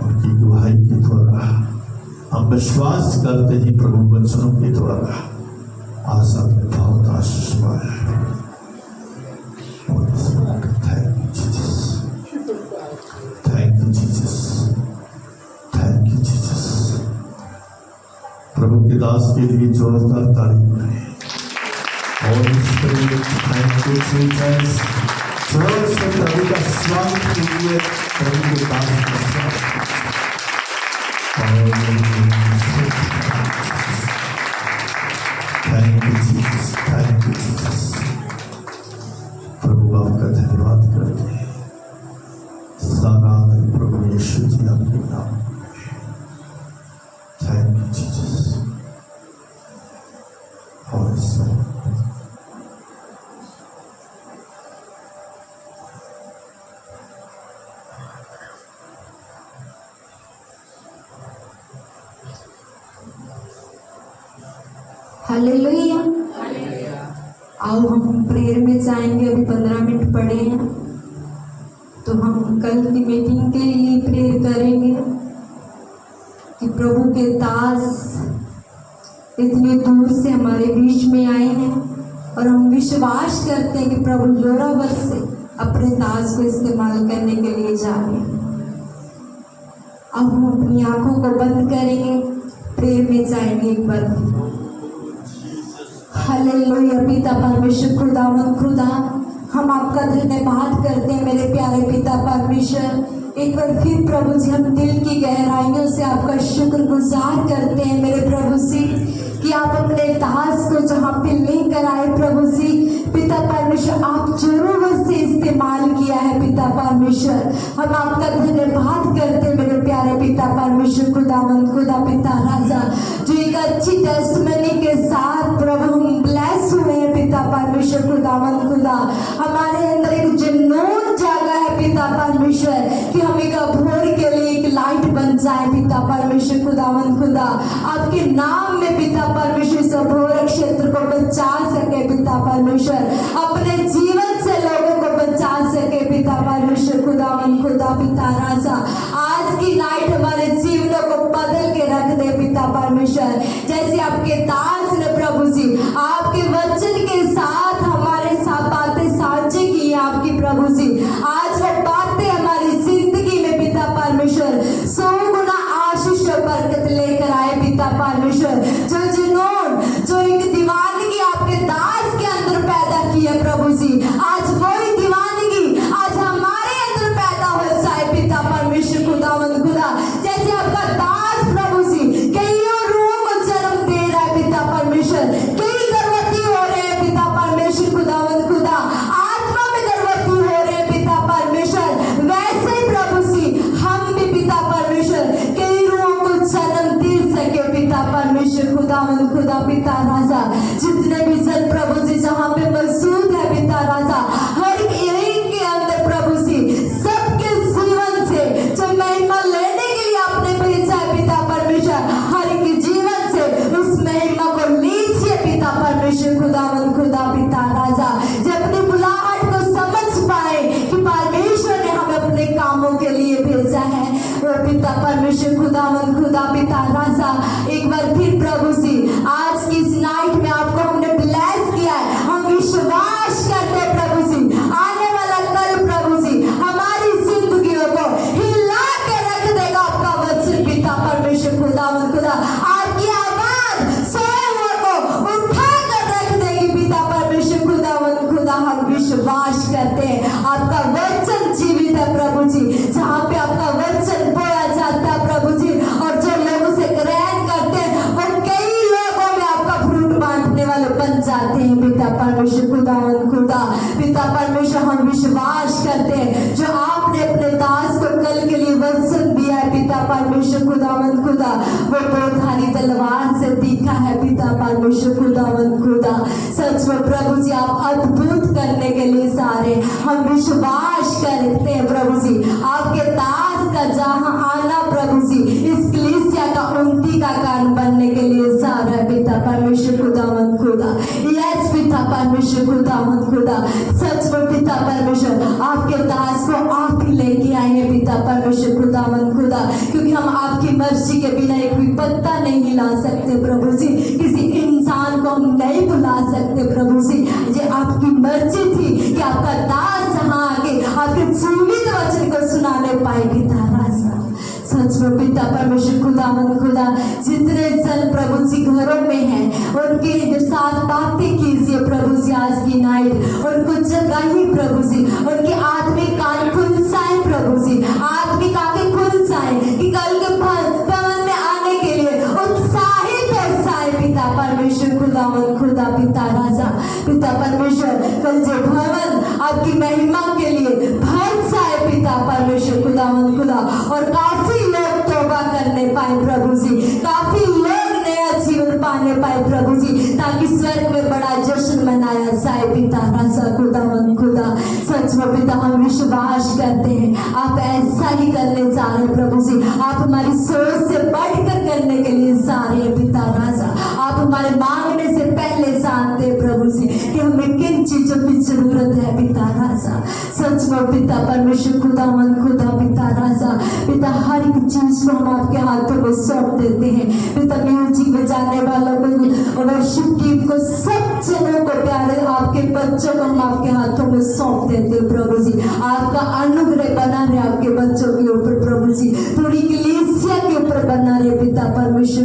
[SPEAKER 1] उनकी गुहाई के द्वारा हम विश्वास करते हैं प्रभु वचनों के द्वारा आज आपने बहुत आशीष पाया है। Thank you Jesus. प्रभु के दास के लिए जोरदार तारीफ करें। और थैंक यू जीसस। जोर से प्रभु का स्वागत कीजिए, प्रभु के दास का स्वागत। Thank you Jesus, thank you Jesus. प्रभु आपका धन्यवाद करते हैं। सारा प्रभु यीशु जी आपके नाम। Thank you Jesus. और
[SPEAKER 5] हालेलुया। आओ हम प्रेयर में जाएंगे। अभी 15 मिनट पड़े हैं तो हम कल की मीटिंग के लिए प्रेयर करेंगे कि प्रभु के दास इतने दूर से हमारे बीच में आए हैं और हम विश्वास करते हैं कि प्रभु जोरावर से अपने दास को इस्तेमाल करने के लिए जा रहे हैं। अब हम अपनी आंखों को बंद करेंगे, प्रेयर में जाएंगे एक बार। हालेलुया। पिता परमेश्वर खुदावन खुदा, हम आपका धन्यवाद करते हैं मेरे प्यारे पिता परमेश्वर। एक बार फिर प्रभु जी हम दिल की गहराइयों से आपका शुक्रगुजार करते हैं मेरे प्रभु जी कि आप अपने दास को जहाँ पे लेकर आए प्रभु जी। पिता परमेश्वर आप जरूरत से इस्तेमाल किया है पिता परमेश्वर। हम आपका धन्यवाद करते हैं मेरे प्यारे पिता परमेश्वर खुदावन खुदा पिता राजा, जो एक अच्छी टेस्टमनी के साथ प्रभु हम ब्लेस हुए हैं पिता परमेश्वर खुदावन खुदा। हमारे अंदर एक जुनून जागा है पिता परमेश्वर कि हम एक भोर के लिए एक लाइट बन जाए पिता परमेश्वर खुदावन खुदा। आपके नाम में पिता परमेश्वर इस अघोर क्षेत्र को बचा सके पिता परमेश्वर, अपने जीवन से लोगों को बचा सके पिता परमेश्वर खुदावन खुदा पिता राजा। आज की नाइट हमारे जीवनों को बदल के रख दे पिता परमेश्वर। जैसे आपके दास ने प्रभु जी आपके वचन के साथ हमारे साथ बातें साझी की है आपकी प्रभु जी, आज वो बातें हमारी जिंदगी में पिता परमेश्वर 100 गुना आशीष और बरकत लेकर आए पिता परमेश्वर। जो जुनून, जो एक दीवानगी आपके दास के अंदर पैदा की है प्रभु जी, आज वही दीवानगी आज हमारे अंदर पैदा हो जाए पिता परमेश्वर खुदावंद खुदा। जैसे आपका दास प्रभु जी कईयों रूहों को जन्म दे रहा है पिता परमेश्वर, कई गर्भवती हो रहे हैं पिता परमेश्वर खुदावंद खुदा, आत्मा में गर्भवती हो रहे हैं पिता परमेश्वर। वैसे ही प्रभु जी हम भी पिता परमेश्वर कई रूहों को जन्म दे सके पिता परमेश्वर खुदावंद खुदा पिता राजा। जितने भी जन प्रभु जी जहाँ पे मौजूद है पिता राजा, हर एक के अंदर प्रभु जी सबके जीवन से जो महिमा लेने के लिए आपने भेजा है पिता परमेश्वर, हर एक जीवन से उस महिमा को लीजिए पिता परमेश्वर खुदावंद खुदा पिता राजा। जो अपनी बुलाहट को समझ पाए कि परमेश्वर ने हमें अपने कामों के लिए भेजा है, वो पिता परमेश्वर खुदावंद खुदा पिता राजा। एक बार फिर प्रभु जी आज की इस नाइट में आपको हमने ब्लेस किया है, हम विश्वास करते हैं प्रभु जी आने वाला कल प्रभु जी हमारी जिंदगियों को हिला के रख देगा आपका वचन पिता परमेश्वर खुदावंद खुदा। आपकी आवाज सोए हुए को उठा कर रख देगी पिता परमेश्वर खुदावंद खुदा। हम विश्वास करते हैं आपका वचन जीवित है प्रभु जी, जहाँ पे आपका वचन बोया जाता है प्रभु जी, और जो लोग उसे ग्रहण करते हैं वो कई लोगों में आपका फ्रूट बांटने वाले बन जाते हैं पिता परमेश्वर खुदावंद खुदा। पिता परमेश्वर हम विश्वास करते हैं जो आपने अपने दास को कल के लिए वचन दिया है पिता परमेश्वर खुदावंद खुदा, वो बहुधारी तलवार से तीखा है पिता परमेश्वर खुदावंद खुदा। सच में प्रभु जी आप अद्भुत करने के लिए सारे हम विश्वास करते हैं प्रभु जी। आपके दास का जहाँ आना प्रभु जी इस कलीसिया का उन्नति का कारण बनने के लिए सारा है पिता परमेश्वर खुदावंद खुदा। यस पिता परमेश्वर खुदावंद खुदा, सच में पिता परमेश्वर आपके दास को आप ही लेके आए हैं पिता परमेश्वर खुदावंद खुदा, क्योंकि हम आपकी मर्जी के बिना एक भी पत्ता नहीं हिला सकते प्रभु जी, किसी इंसान को हम नहीं बुला सकते प्रभु जी। ये आपकी मर्जी थी कि आपका दास जहाँ आके आपके जीवित वचन को सुनाने पाए पिता राजा। सच में पिता परमेश्वर खुदावंद खुदा, जितने जन प्रभु जी घरों में हैं उनके साथ बातें कीजिए प्रभु जी आज की नाइट, उनको जगाइए प्रभु जी, उनके आत्मिक कान खुल जाए प्रभु जी, आत्मिक आंखें खुल जाए कि कल के भवन में आने के लिए उत्साहित हो जाए पिता परमेश्वर खुदावंद खुदा पिता राजा। पिता परमेश्वर कल जो भवन आपकी महिमा के लिए भर जाए पिता परमेश्वर खुदावंद खुदा, और काफी लोग तौबा करने पाए प्रभु जी, काफी लोग नया जीवन पाने पाए प्रभु जी, ताकि स्वर्ग में बड़ा जश्न मनाया जाए पिता राजा खुदावंद खुदा। सच में पिता हम विश्वास करते हैं आप ऐसा ही करने जा रहे प्रभु जी, आप हमारी सोच से बढ़कर करने के लिए जा रहे हैं पिता राजा। आप हमारे मांगने से पहले जानते हैं प्रभु जी कि हमें किन चीजों की जरूरत है पिता राजा। सच में पिता परमेश्वर खुदावंद खुदा पिता राजा, पिता हर एक चीज को हम आपके हाथों में सौंप देते हैं पिता। म्यूजिक बजाने वालों को, वर्शिप टीम को, सब जनों को, प्यारे आपके बच्चों को हम आपके हाथों में सौंप देते हैं प्रभु जी। आपका अनुग्रह बना रहे आपके बच्चों के ऊपर प्रभु जी, पूरी कलीसिया के ऊपर बना रहे पिता परमेश्वर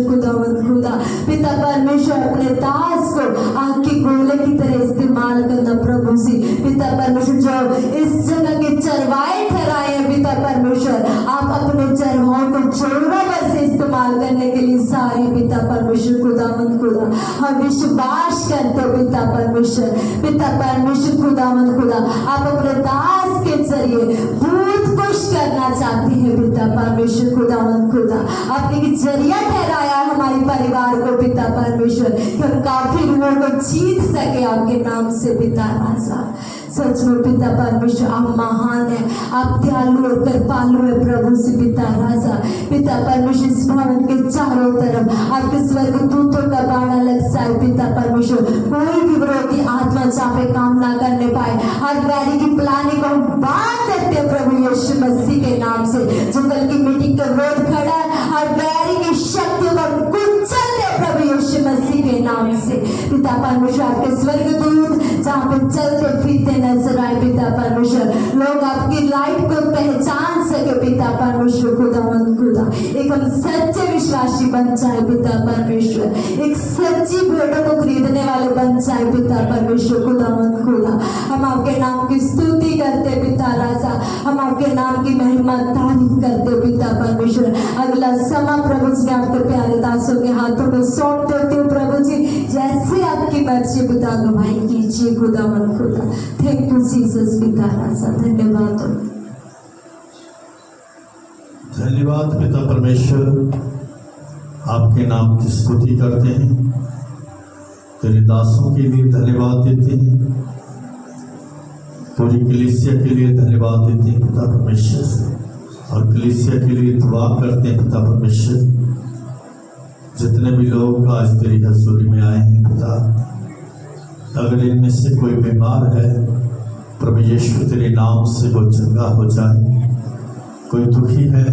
[SPEAKER 5] खुदा। पिता परमेश्वर अपने दास को आग के गोले की तरह इस्तेमाल करना प्रभु जी। पिता परमेश्वर जो इस जगह के चरवाए ठहराए हैं पिता परमेश्वर, आप अपने चरवाओं को जोड़ों पर से इस्तेमाल करने के लिए सारे पिता परमेश्वर खुदा। हम विश्वास करते हो पिता परमेश्वर खुदा, आप अपने दास के जरिए भूत खुश करना चाहते हैं पिता परमेश्वर खुदा। आपने एक जरिया ठहराया हमारे परिवार को पिता परमेश्वर, कि हम काफी लोगों को जीत सके आपके नाम से पिता राजा। सच में पिता परमेश्वर आप महान है, आप दयालु और कृपालु है प्रभु से पिता राजा। पिता परमेश्वर इस भवन के चारों तरफ आपके स्वर्गदूतों का बाड़ा लग जाए पिता परमेश्वर, कोई भी विरोधी आत्मा जहाँ पे काम ना करने पाए। हर वैरी की प्लानिंग को हम बात करते हैं प्रभु यीशु मसीह के नाम से। जो कल की मीटिंग का विरोध खड़ा है, हर वैरी की शक्तियों को कुचलते हैं प्रभु यीशु मसीह के नाम से। पिता परमेश्वर आपके स्वर्गदूत जहाँ पे चलते फिरते नजर आए पिता परमेश्वर, लोग आपकी लाइट को पहचान सके पिता परमेश्वर खुदा। एक हम सच्चे विश्वासी बन जाए पिता परमेश्वर, एक सच्ची भेड़ों को खरीदने वाले बन जाए पिता परमेश्वर खुदा। हम आपके नाम की स्तुति करते पिता राजा, हम आपके नाम की महिमा तारीफ करते पिता परमेश्वर। अगला समा प्रभु जी आपके प्यारे दासों के हाथों में सौंप देते हो प्रभु जी, जैसे आपकी मर्जी पिता गवाही कीजिए खुदा। थैंक यू जीसस पिता राजा,
[SPEAKER 1] धन्यवाद पिता परमेश्वर, आपके नाम की स्तुति करते हैं, तेरे दासों के लिए धन्यवाद देते हैं, पूरी कलीसिया के लिए धन्यवाद देते हैं पिता परमेश्वर, और कलीसिया के लिए दुआ करते हैं पिता परमेश्वर। जितने भी लोग आज तेरी हजूरी में आए हैं पिता, अगर इनमें से कोई बीमार है प्रभु यीशु तेरे नाम से वो चंगा हो जाए, कोई दुखी है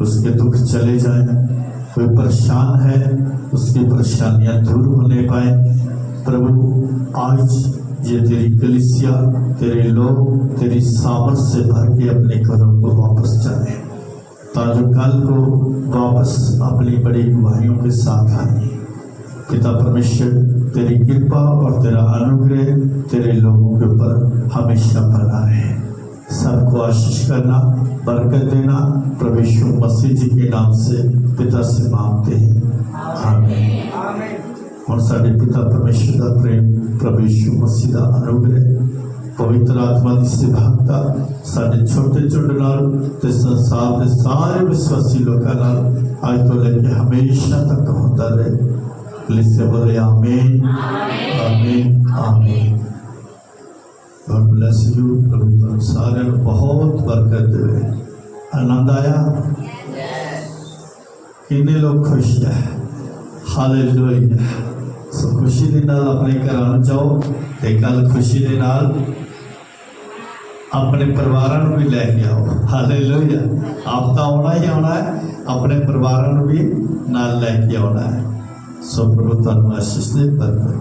[SPEAKER 1] उसके दुख चले जाए, कोई परेशान है उसकी परेशानियां दूर होने पाए। प्रभु आज ये तेरी कलीसिया, तेरे लोग तेरी सामर्थ से भर के अपने घरों को वापस जाए, ताकि कल को वापस अपनी बड़ी गवाहियों के साथ आए। पिता परमेश्वर तेरी कृपा और तेरा अनुग्रह तेरे लोगों के ऊपर हमेशा बना रहे। सबको आशीष करना, बरकत देना प्रभु यीशु मसीह जी के नाम से पिता से मांगते हैं, आमीन। और साढ़े पिता परमेश्वर का प्रेम, प्रभु यीशु मसीह का अनुग्रह, पवित्र आत्मा की सेवकता साढ़े छोटे छोटे नाल ते संसार के सारे विश्वासी लोगों नाल आज तो लेके हमेशा तक होता रहे। कलीसिया बोले आमीन, आमीन, आमीन। God bless you. प्रभु सारे बहुत बरकत देवे। आनंद आया? कितने लोग खुश है? हालेलुया। सो खुशी दे नाल अपने घर जाओ ते कल खुशी दे नाल अपने परिवार भी लैके आओ। हालेलुया। आप तो आना ही आना है, अपने परिवार भी नाल लैके आना है। सो प्रभु तुहानू आशीष दे, बरकत।